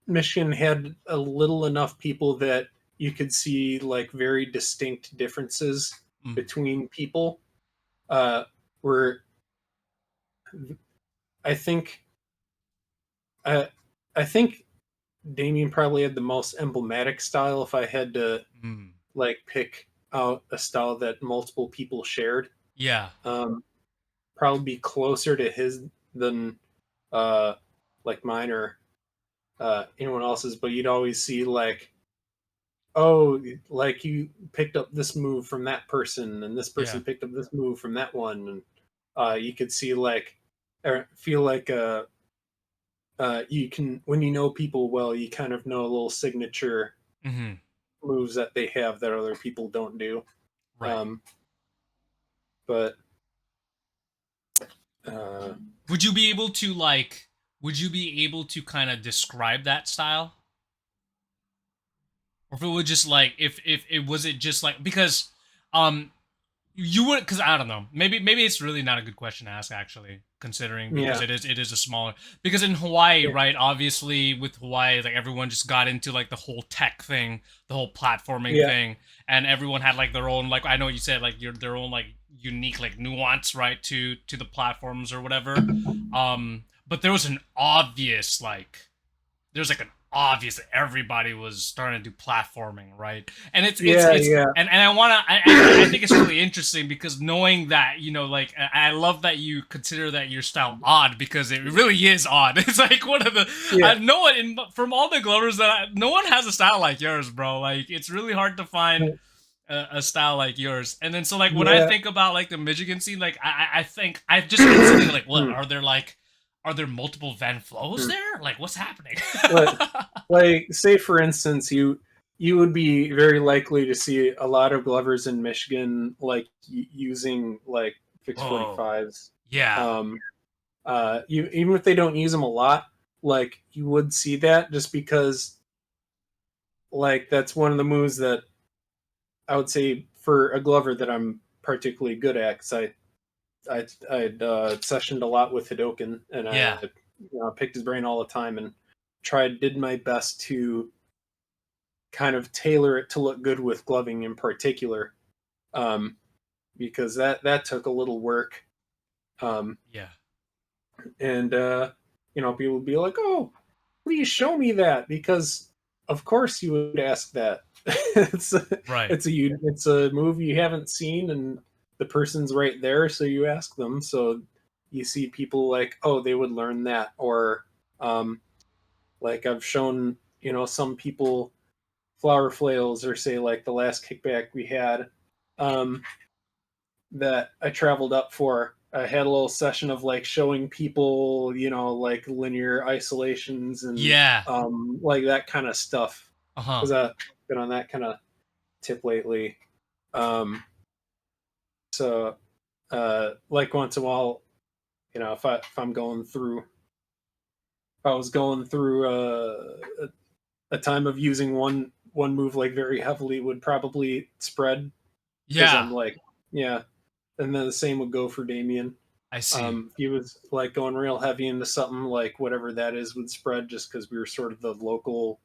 Michigan had a little enough people that you could see like very distinct differences Mm. between people. uh where I think uh, I think Damien probably had the most emblematic style if I had to Mm. like pick out a style that multiple people shared. Yeah. Um, Probably be closer to his than uh, like mine or anyone else's. But you'd always see like, oh, like you picked up this move from that person, and this Yeah. person picked up this move from that one, and you could see like or feel like you can when you know people well, you kind of know a little signature Hmm. moves that they have that other people don't do. Right. Um, but uh, Would you be able to like? Would you be able to kind of describe that style? Or if it would just like if it was it just like because um you would because I don't know maybe it's really not a good question to ask actually considering because yeah, it is a smaller because in Hawaii yeah, right obviously with Hawaii like everyone just got into like the whole tech thing the whole platforming yeah, thing and everyone had like their own like I know you said like your their own like unique like nuance right to the platforms or whatever but there was an obvious like there's like an obvious that everybody was starting to do platforming, right? And yeah, yeah. and I wanna I think it's really interesting because knowing that like I love that you consider that your style odd because it really is odd. It's like one of the Yeah, no one from all the Glovers no one has a style like yours, bro. Like it's really hard to find a style like yours. And then so like when I yeah. think about like the Michigan scene, like I think I just instantly like what Hmm, are there multiple Van Flows hmm. there? Like what's happening? But like, say for instance, you would be very likely to see a lot of Glovers in Michigan like using like fix Whoa. 45s. Yeah. Um, you even if they don't use them a lot, like you would see that just because like that's one of the moves that I would say for a Glover that I'm particularly good at because I'd sessioned a lot with Hidoken and I Yeah. picked his brain all the time and did my best to kind of tailor it to look good with gloving in particular, um, because that took a little work. Um, Yeah. and people would be like, "Oh, please show me that," because of course you would ask that. it's a, Right. it's a movie you haven't seen, and the person's right there, so you ask them. So you see people like, "Oh, they would learn that," or like I've shown some people flower flails, or say like the last kickback we had, um, that I traveled up for. I had a little session of like showing people, like linear isolations and Yeah. like that kind of stuff. Uh-huh. Because I've been on that kind of tip lately. Um, so like once in a while, if I'm going through, if I was going through a time of using one move like very heavily, would probably spread because Yeah. I'm like, yeah. And then the same would go for Damien. I see. He was like going real heavy into something, like whatever that is would spread, just because we were sort of the local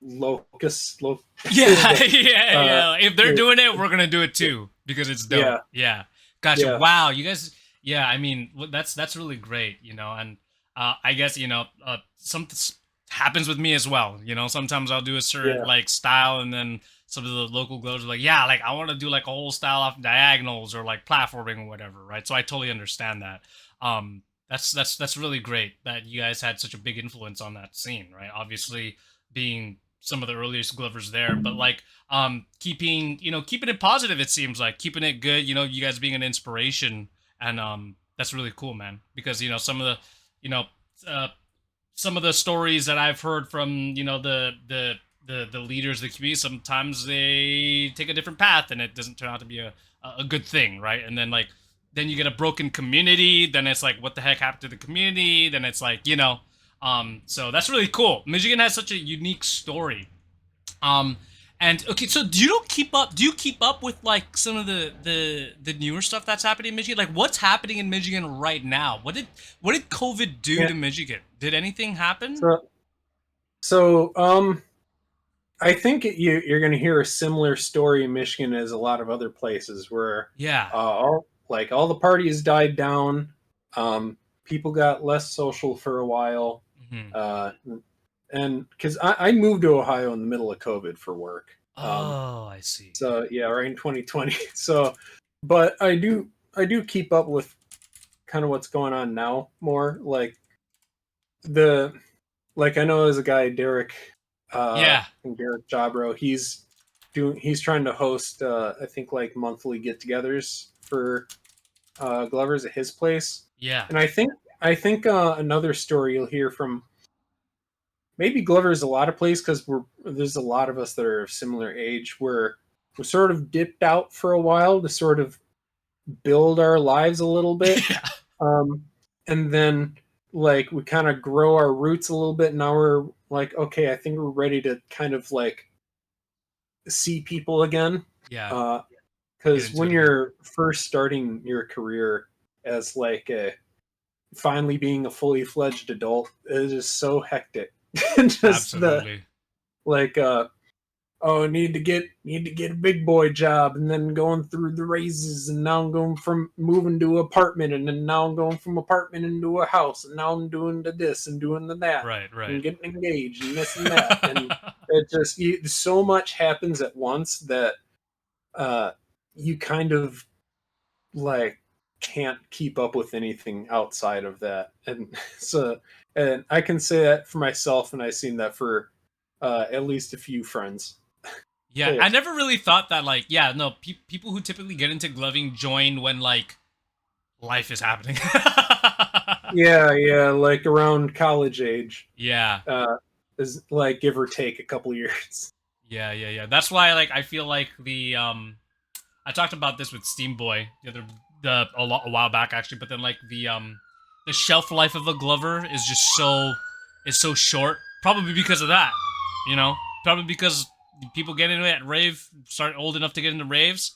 locus. Yeah, The, yeah, uh, yeah. If they're the- doing it, we're gonna do it too because it's dope. yeah, Yeah, gotcha. yeah, Wow, you guys. Yeah, I mean that's really great. And I guess something happens with me as well. Sometimes I'll do a certain yeah, like style, and then some of the local glows are like, yeah, like I want to do like a whole style off diagonals or like platforming or whatever, right? So I totally understand that. That's really great that you guys had such a big influence on that scene, right? Obviously, being some of the earliest Glovers there, but like keeping it positive, it seems like keeping it good, you guys being an inspiration, and that's really cool, man, because you know uh some of the stories that I've heard from the leaders of the community, sometimes they take a different path and it doesn't turn out to be a good thing, right? And then like then you get a broken community, then it's like what the heck happened to the community? Then it's like so that's really cool. Michigan has such a unique story. Um, and okay, so do you keep up with like some of the newer stuff that's happening in Michigan? Like what's happening in Michigan right now? What did COVID do yeah. to Michigan? Did anything happen? So, so I think you're going to hear a similar story in Michigan as a lot of other places where Yeah. all the parties died down. People got less social for a while. Hmm. Uh, and because I moved to Ohio in the middle of COVID for work. Oh, I see. So yeah, right in 2020. So, but I do keep up with kind of what's going on now more. The like I know there's a guy, Derek, Yeah. and Derek Jabro. He's trying to host I think like monthly get-togethers for Glover's at his place. Yeah. And I think another story you'll hear from maybe Glover's a lot of places, because there's a lot of us that are of similar age, where we sort of dipped out for a while to sort of build our lives a little bit. Yeah. Um, and then like we kind of grow our roots a little bit. Now we're like, okay, I think we're ready to kind of like see people again. Yeah. Get Because into when it again. you're first starting your career as like a finally being a fully fledged adult, it is so hectic. Just the Absolutely. like oh, need to get a big boy job, and then going through the raises, and now I'm going from moving to an apartment, and then now I'm going from apartment into a house, and now I'm doing the this and doing the that, Right, and right. getting engaged and this and that, and it just so much happens at once that uh you kind of like can't keep up with anything outside of that. And so, and I can say that for myself, and I've seen that for at least a few friends. Yeah, Yeah. I never really thought that like yeah, no, people who typically get into gloving join when like life is happening. Yeah, yeah, like around college age, Yeah. uh, is like give or take a couple years. Yeah, yeah, yeah. That's why like I feel like I talked about this with Steam Boy a while back actually, but then like the shelf life of a Glover is so short, probably because of that. You know, probably because people get into it at rave, start old enough to get into raves,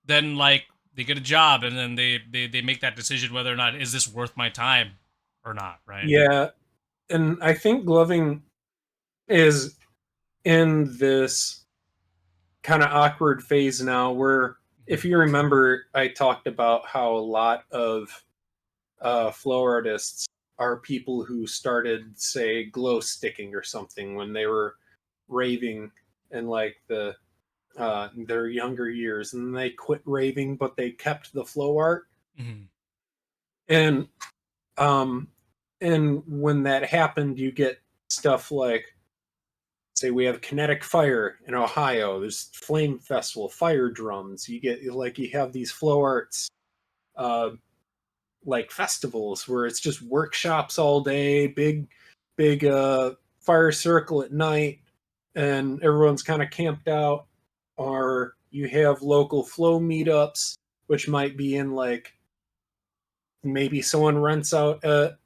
then like they get a job and then they make that decision whether or not is this worth my time or not, right? Yeah, and I think gloving is in this kind of awkward phase now, where if Mhm. you remember, I talked about how a lot of flow artists are people who started, say, glow sticking or something when they were raving in like their younger years, and they quit raving, but they kept the flow art. Mhm. And um, and when that happened, you get stuff like say we have kinetic fire in Ohio. There's flame festival, fire drums. You get like you have these flow arts uh, like festivals where it's just workshops all day, big fire circle at night, and everyone's kind of camped out. Or you have local flow meetups, which might be in like maybe someone rents out a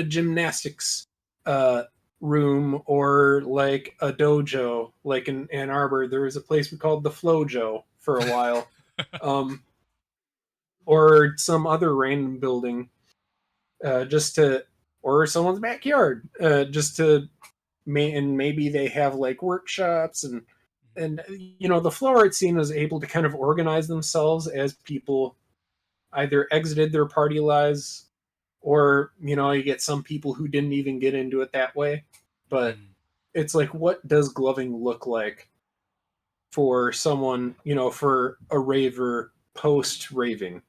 gymnastics uh, room or like a dojo. Like in Ann Arbor, there was a place we called the Flojo for a while, um, or some other random building, just to, or someone's backyard, just to, and maybe they have like workshops and the flow art scene was able to kind of organize themselves as people either exited their party lives or you get some people who didn't even get into it that way. But Mhm. it's like, what does gloving look like for someone, for a raver post raving?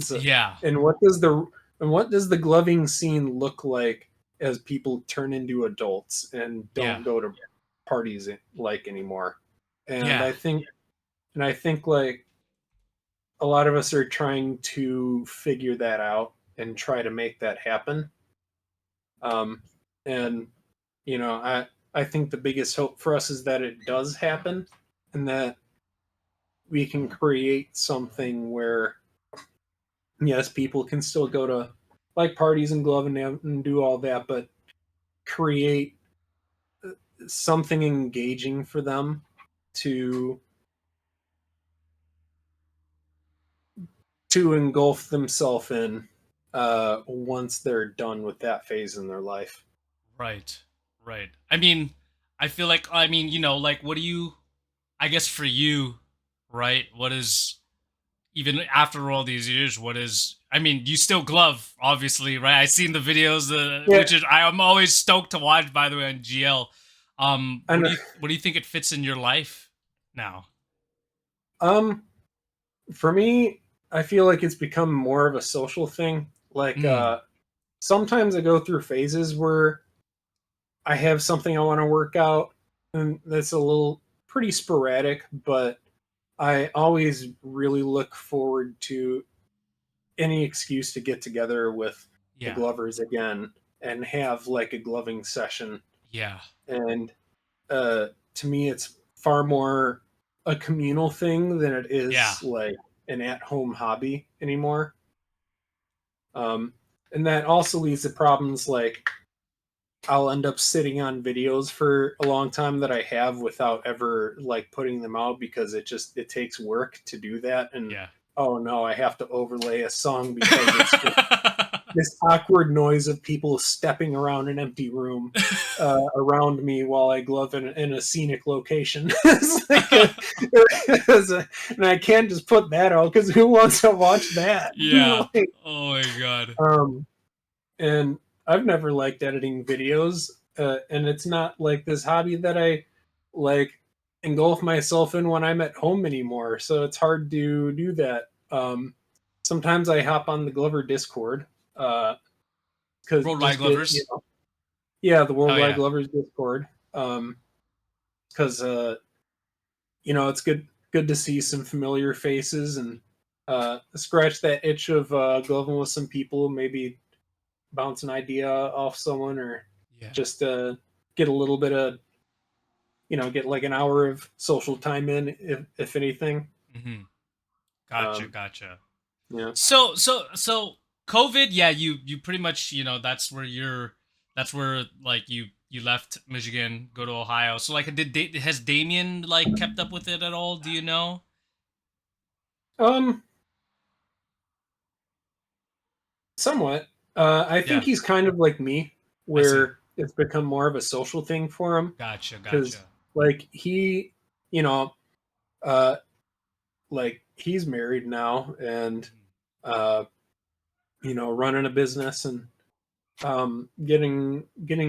So, Yeah, and what does the gloving scene look like as people turn into adults and yeah, don't go to parties like anymore? and yeah, i think and I think like a lot of us are trying to figure that out and try to make that happen. And I think the biggest hope for us is that it does happen, and that we can create something where yes, people can still go to like parties and glove and do all that, but create something engaging for them to engulf themselves in once they're done with that phase in their life. right, right. I mean, I feel like, I mean, like, what do you, I guess for you, right? What is, even after all these years, what is, I mean, you still glove, obviously, right? I seen the videos, Yeah, which is, I'm always stoked to watch, by the way, on GL. and What do you think it fits in your life now? um, for me, I feel like it's become more of a social thing. Like Mm, sometimes I go through phases where I have something I want to work out, and that's a little pretty sporadic, but I always really look forward to any excuse to get together with the yeah, Glovers again and have like a gloving session. yeah, And to me, it's far more a communal thing than it yeah, is like an at-home hobby anymore. Um, and that also leads to problems like I'll end up sitting on videos for a long time that I have without ever like putting them out because it takes work to do that. And yeah. oh no, I have to overlay a song because it's just this awkward noise of people stepping around an empty room around me while I glove in a scenic location. It's like and I can't just put that out because who wants to watch that? Yeah. Like, Oh my god. um, and I've never liked editing videos, and it's not like this hobby that I like engulf myself in when I'm at home anymore. So it's hard to do that. Sometimes I hop on the Glover Discord because Worldwide just get Glovers. yeah, the Oh Worldwide yeah. Glovers Discord. Because it's good to see some familiar faces and scratch that itch of gloving with some people, maybe bounce an idea off someone, or Yeah. just get a little bit of get like an hour of social time in, if anything. Hmm. Gotcha, um gotcha. yeah. So COVID, yeah, you pretty much, that's where like you left Michigan, go to Ohio. So like has Damien like kept up with it at all? Do you know? um Somewhat. I think Yeah. he's kind of like me, I see. where it's become more of a social thing for him, Gotcha, because gotcha. like he you know uh like he's married now, and Mhm. uh running a business, and getting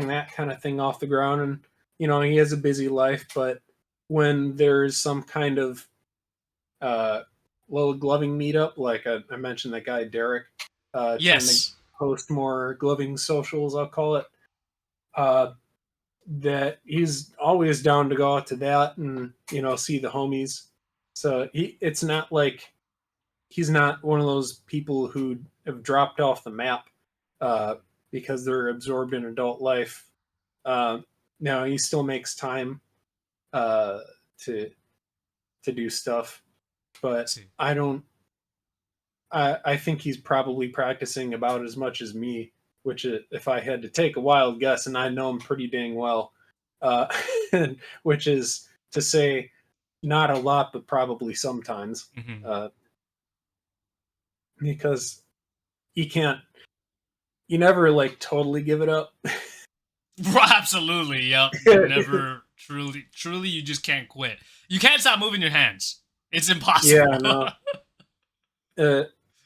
that kind of thing off the ground. And he has a busy life, but when there's some kind of uh little gloving meetup, like I mentioned that guy Derek, trying to Yes. host more gloving socials, I'll call it. uh that he's always down to go out to that and see the homies. So it's not like he's not one of those people who have dropped off the map uh, because they're absorbed in adult life. Uh, no, he still makes time uh, to do stuff, Let's but see. I don't. I think he's probably practicing about as much as me, which if I had to take a wild guess, and I know him pretty dang well, uh, which is to say, not a lot, but probably sometimes, Mm-hmm. uh, because you can't, you never like totally give it up. Absolutely, yep. You never truly, you just can't quit. You can't stop moving your hands. It's Yeah, impossible. no. Uh,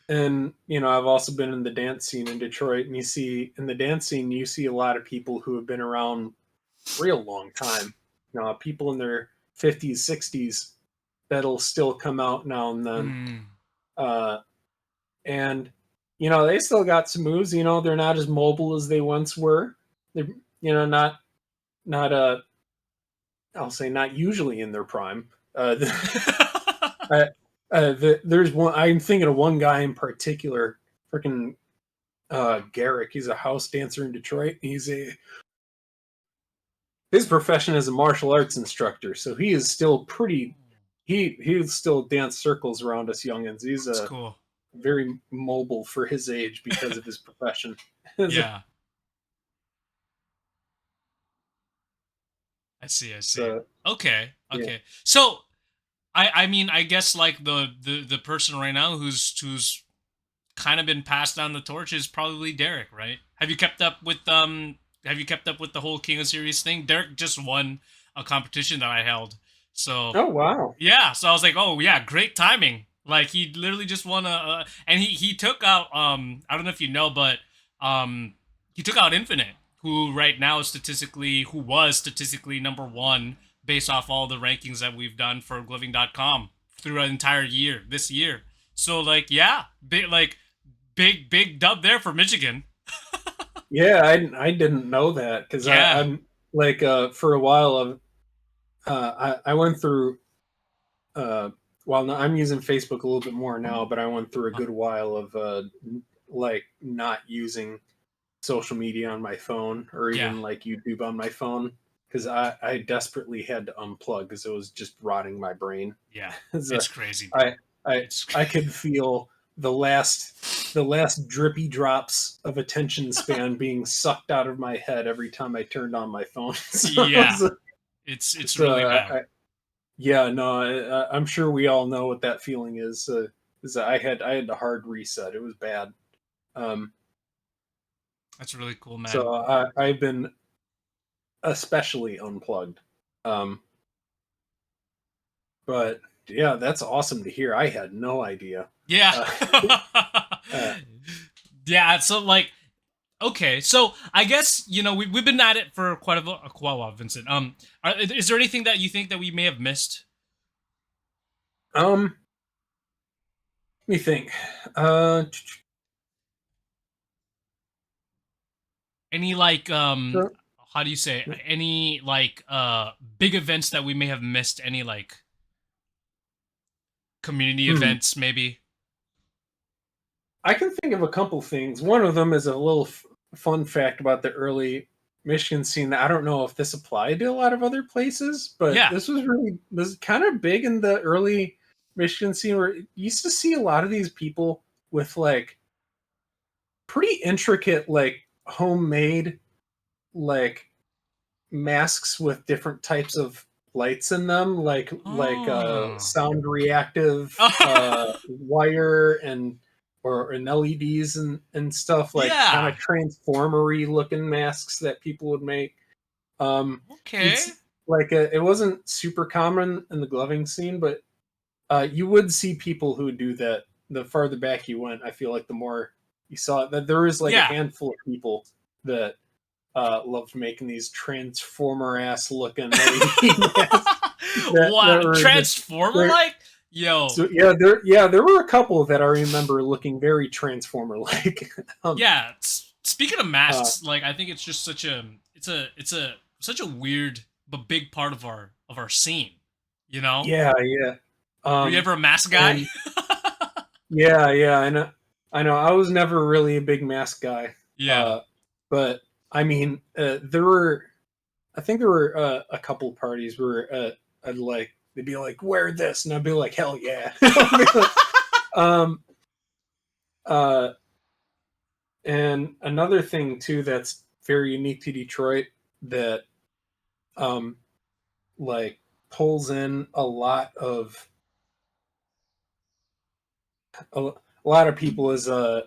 and I've also been in the dance scene in Detroit, and you see in the dance scene, you see a lot of people who have been around real long time. People in their 50s, 60s that'll still come out now and then. Mm. Uh, and they still got some moves. They're not as mobile as they once were. They're not I'll say not usually in their prime. I, there's one. I'm thinking of one guy in particular, freaking Garrick. He's a house dancer in Detroit. His profession is a martial arts instructor, so he is still pretty. He still dance circles around us youngins. He's That's cool. very mobile for his age because of his profession. Yeah, I see. I see. So Okay. yeah. Okay. So I mean, I guess like the person right now who's kind of been passed down the torch is probably Derek, right? Have you kept up with the whole King of Series thing? Derek just won a competition that I held. So Oh wow. yeah, so I was like, oh yeah, great timing. Like he literally just won and he took out I don't know if you know, but he took out Infinite, who right now is who was statistically number one based off all the rankings that we've done for gloving.com through an entire year this year. So like yeah, big dub there for Michigan. Yeah, I didn't know that because Yeah. I'm like for a while of I went through uh well no, I'm using Facebook a little bit more now, but I went through a Uh, good while of like not using social media on my phone or yeah. even like YouTube on my phone because I desperately had to unplug because it was just rotting my brain. Yeah. So It's crazy, bro. I I It's I could feel the last drippy drops of attention span being sucked out of my head every time I turned on my phone. yeah. It's So really bad. yeah, no, I'm sure we all know what that feeling is. Is that I had a hard reset. It was bad. Um, That's really cool, man. so I've been especially unplugged. Um, but yeah, that's awesome to hear. I had no idea. Yeah. Uh, uh, Yeah, so like okay, so I guess we've been at it for quite a while, Vincent. Is there anything that you think that we may have missed? um, let me think. Uh, Any like how do you say any like big events that we may have missed? Any like community hmm. events maybe? I can think of a couple things. One of them is a little fun fact about the early Michigan scene that I don't know if this applied to a lot of other places, but Yeah. this is kind of big in the early Michigan scene where you used to see a lot of these people with like pretty intricate like homemade like masks with different types of lights in them like Oh. sound reactive wire and or and LEDs and stuff like kind Yeah. of transformery looking masks that people would make. You'd Okay. like it wasn't super common in the gloving scene, but you would see people who would do that. The farther back you went, I feel like the more you saw it, that there is like a Yeah. handful of people that loved making these transformer ass looking LED masks that What were just Transformer they're, like? Yo. so there were a couple that I remember looking very transformer like. Yeah. Speaking of Uh, masks, like I think it's just such a it's a such a weird but big part of our scene. You know, Yeah, yeah. were you ever a mask guy? And yeah, yeah, I know. I know. I was never really a big mask guy. Yeah. Uh, but I mean, there were. I think there were a couple parties where I'd like they'd be like, "Wear this," and I'd be like, "Hell yeah!" I'd be like, um, uh, and another thing too that's very unique to Detroit that um, like pulls in a lot of people is uh,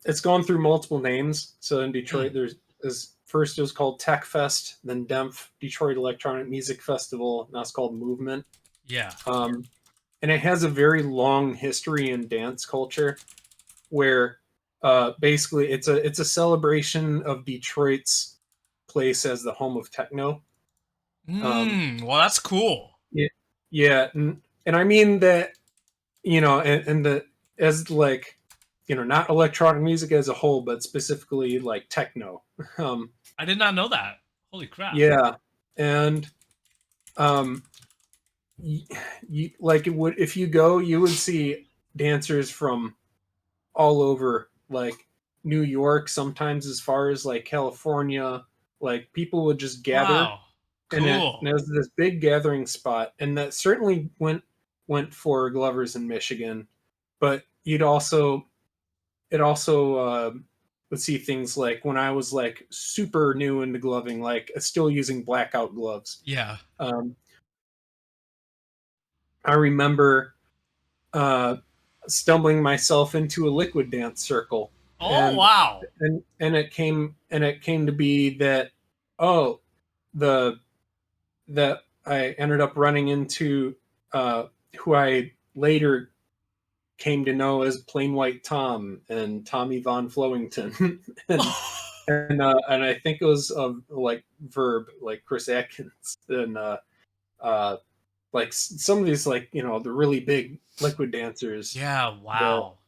it's gone through multiple names. So in Detroit, Mm, there's is first it was called Tech Fest, then DEMF, Detroit Electronic Music Festival. Now it's called Movement. yeah. Um, and it has a very long history in dance culture where basically it's a celebration of Detroit's place as the home of techno. Um, Well, that's cool. yeah, yeah, and I mean that and the as like not electronic music as a whole, but specifically like techno. Um, I did not know that. Holy crap. yeah, and um, y- like it would if you go, you would see dancers from all over, like New York, sometimes as far as like California. Like people would just gather, Wow. and it Cool. was this big gathering spot, and that certainly went for Glover's in Michigan, but you'd also it also would see things like when I was like super new into gloving, like still using blackout gloves. Yeah. Um, I remember uh, stumbling myself into a liquid dance circle, Oh, and wow. it came to be that oh the that I ended up running into who I later came to know as Plain White Tom and Tommy Von Flowington, and I think it was like Verb, like Chris Atkins, and like some of these like the really big liquid dancers Yeah, that wow.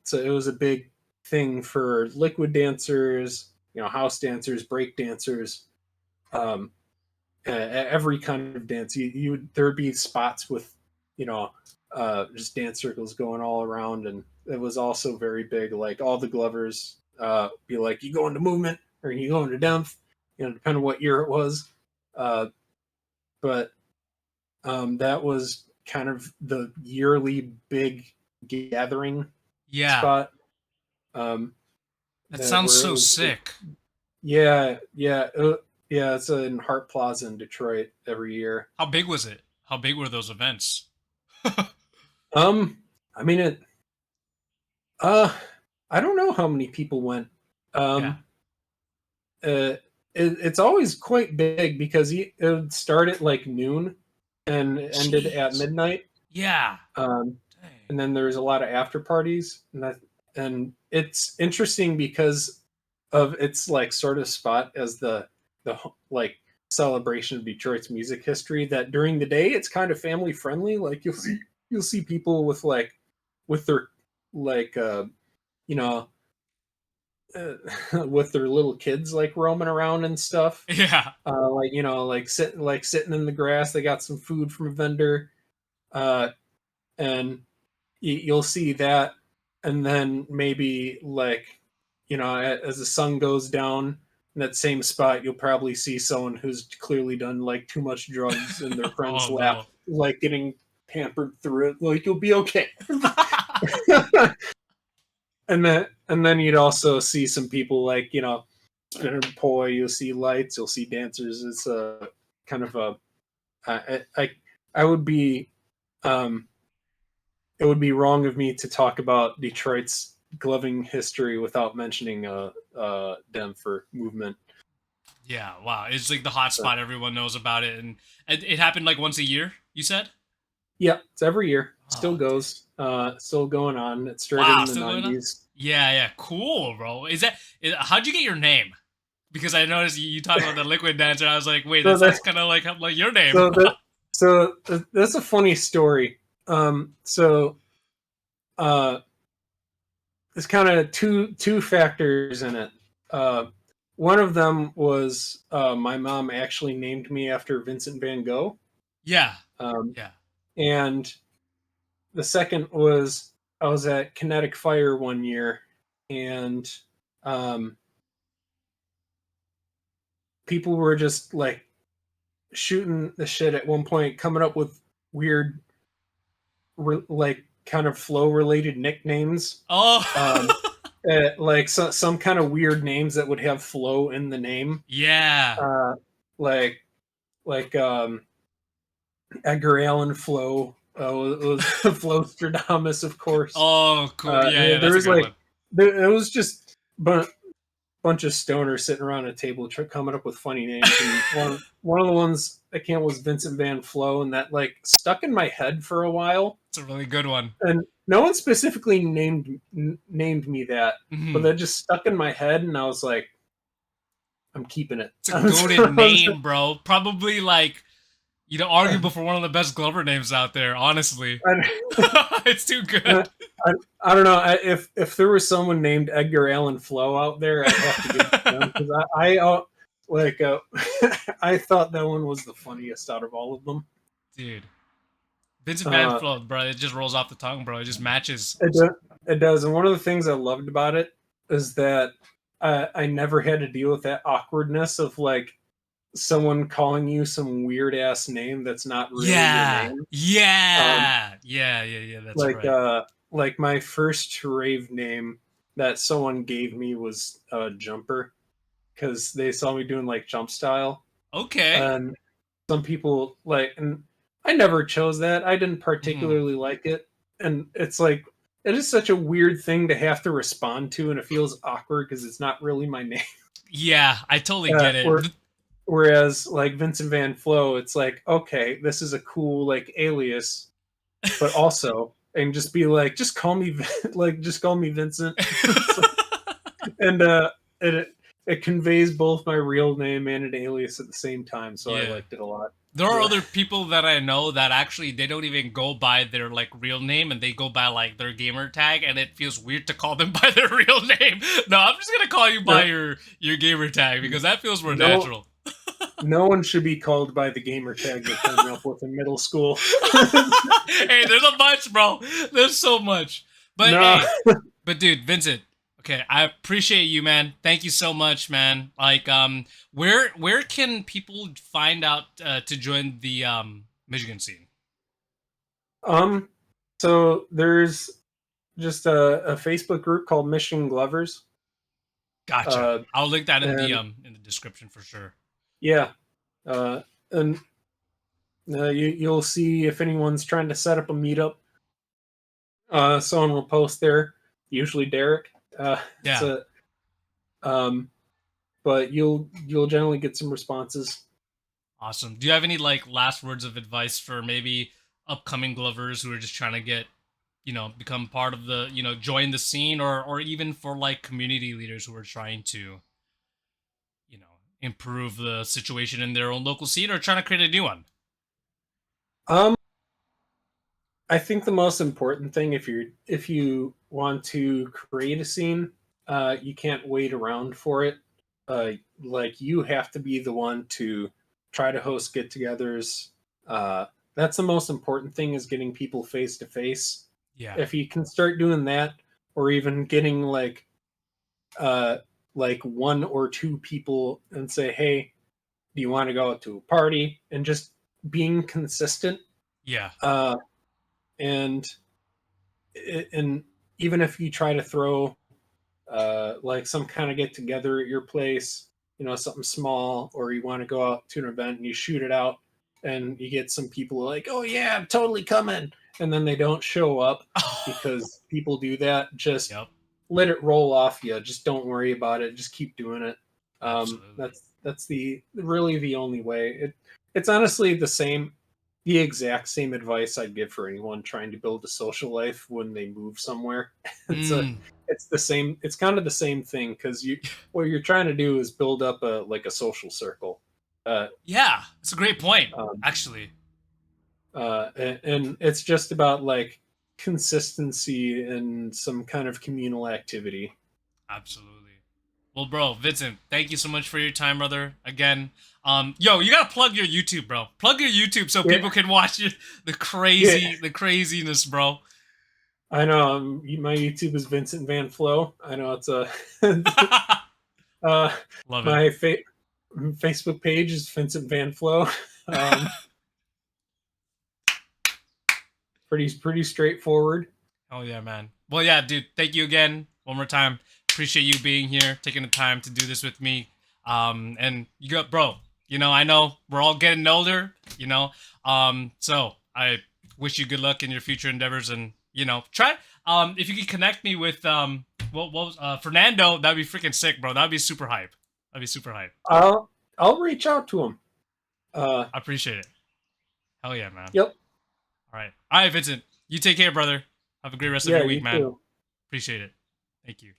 so it was a big thing for liquid dancers, house dancers, break dancers, um, every kind of dance. You would there would be spots with you know just dance circles going all around, and it was also very big. Like all the Glovers be like, you go into movement or you go into depth, depending on what year it was. Uh, but that was kind of the yearly big gathering Yeah. spot. Um, That that sounds where it so was sick. yeah, it's in Hart Plaza in Detroit every year. How big was it? How big were those events? Um, I mean uh, I don't know how many people went. Yeah. Um, it's always quite big because it would start at like noon and ended at Jeez. midnight. Yeah. Um, Dang. and then there's a lot of after parties, and it's interesting because of its like sort of spot as the like celebration of Detroit's music history. That during the day it's kind of family friendly. Like you'll see people with their like you know uh, with their little kids like roaming around and stuff. Yeah. Like sitting in the grass. They got some food from a vendor, and you'll see that, and then maybe like as the sun goes down in that same spot, you'll probably see someone who's clearly done like too much drugs in their friend's Oh lap, no. like getting pampered through it. Like you'll be okay. And then you'd also see some people like spinning poi. You'll see lights. You'll see dancers. It's a kind of a I would be um it would be wrong of me to talk about Detroit's gloving history without mentioning Denver movement. Yeah, wow. It's like the hot So, spot. Everyone knows about it. And it happened like once a year, you said? yeah, it's every year. Still Oh, dang. goes. Still going on. It started Wow, in the still going on? '90s. Yeah, yeah. Cool, bro. How'd you get your name? Because I noticed you talked about the liquid dancer. I was like, wait, So that that sounds kind of like your name. so that so that's a funny story. So uh, there's kind of two factors in it. Uh, one of them was my mom actually named me after Vincent Van Gogh, Yeah. um, Yeah. and the second was I was at Kinetic Fire one year, and um, people were just like shooting the shit at one point, coming up with weird, like kind of flow related nicknames. Oh. Um, like some kind of weird names that would have flow in the name. Yeah. Uh, like like Edgar Allan Flow was Flowstradamus, of course. Oh, cool. Yeah, yeah, There that's a was good like one. it was just bunch of stoners sitting around a table coming up with funny names, and one of the ones that came was Vincent Van Flow, and that like stuck in my head for a while. It's a really good one. And no one specifically named me that, but Hmm. that just stuck in my head, and I was like, I'm keeping it. It's a goated name, bro. Probably like arguable for one of the best Glover names out there. Honestly, it's too I, good. I don't know if there was someone named Edgar Allan Flow out there, I'd have to give it to them because like I thought that one was the funniest out of all of them. Dude, Vincent Van Uh, Flow, bro. It just rolls off the tongue, bro. It just matches. it does, and one of the things I loved about it is that I never had to deal with that awkwardness of like someone calling you some weird ass name that's not really your Yeah, name. Um, yeah, yeah, yeah, yeah. That's like right. my first rave name that someone gave me was Jumper because they saw me doing like jump style, Okay. and some people like, and I never chose that. I didn't Hmm. particularly like it, and it's like it is such a weird thing to have to respond to, and it feels awkward because it's not really my name. Yeah, I totally get it. Or whereas like Vincent Van Flow, it's like okay, this is a cool like alias, but also and just be like, just call me like just call me Vincent. And it conveys both my real name and an alias at the same time, so I Yeah. liked it a lot. There are Yeah. other people that I know that actually they don't even go by their like real name and they go by like their gamer tag and it feels weird to call them by their real name. No, I'm just gonna call you by No, your gamer tag because that feels more no, natural. no one should be called by the gamer tag they came up with in middle school. Hey, there's a bunch, bro. There's so much. But No, hey, but dude, Vincent, okay, I appreciate you, man. Thank you so much, man. Like, where can people find out to join the Michigan scene? um, so there's just a Facebook group called Mission Glovers, Gotcha. uh, I'll link that and in the description for sure. yeah, uh, and you'll see if anyone's trying to set up a meetup. Someone will post there, usually Derek. It's Yeah. a um, but you'll generally get some responses. Awesome. Do you have any like last words of advice for maybe upcoming Glovers who are just trying to get, become part of the, join the scene or even for like community leaders who are trying to, improve the situation in their own local scene or trying to create a new one? Um, I think the most important thing if you want to create a scene, you can't wait around for it. Like you have to be the one to try to host get-togethers. That's the most important thing is getting people face to face. Yeah. If you can start doing that, or even getting uh, like one or two people and say, "Hey, do you want to go out to a party?" and just being consistent. Yeah. Uh, and and even if you try to throw like some kind of get together at your place, something small, or you want to go out to an event and you shoot it out, and you get some people like, "Oh yeah, I'm totally coming," and then they don't show up because people do that. Just Yep. let it roll off you. Just don't worry about it. Just keep doing it. Absolutely. That's the really the only way. It's honestly the exact same advice I'd give for anyone trying to build a social life when they move somewhere. It's a Mm. it's the same. It's kind of the same thing because what you're trying to do is build up a social circle. Uh, Yeah. It's a great point, um, actually. and it's just about like consistency and some kind of communal activity. Absolutely. Well, bro, Vincent, thank you so much for your time, brother. Again, yo, you gotta plug your YouTube, bro. Plug your YouTube so Yeah, people can watch yeah. the craziness, bro. I know. My YouTube is Vincent Van Flow. I know it's a. uh, Love it. my Facebook page is Vincent Van Flow. Um, pretty straightforward. Oh yeah, man. Well, yeah, dude. Thank you again one more time. Appreciate you being here, taking the time to do this with me. And you got, bro. You know, I know we're all getting older. You know, so I wish you good luck in your future endeavors, and you know, try. If you could connect me with what was Fernando, that'd be freaking sick, bro. That'd be super hype. That'd be super hype. I'll reach out to him. I appreciate it. Hell yeah, man. Yep. All right, Vincent. You take care, brother. Have a great rest of Yeah, your you week, man. too. Appreciate it. Thank you.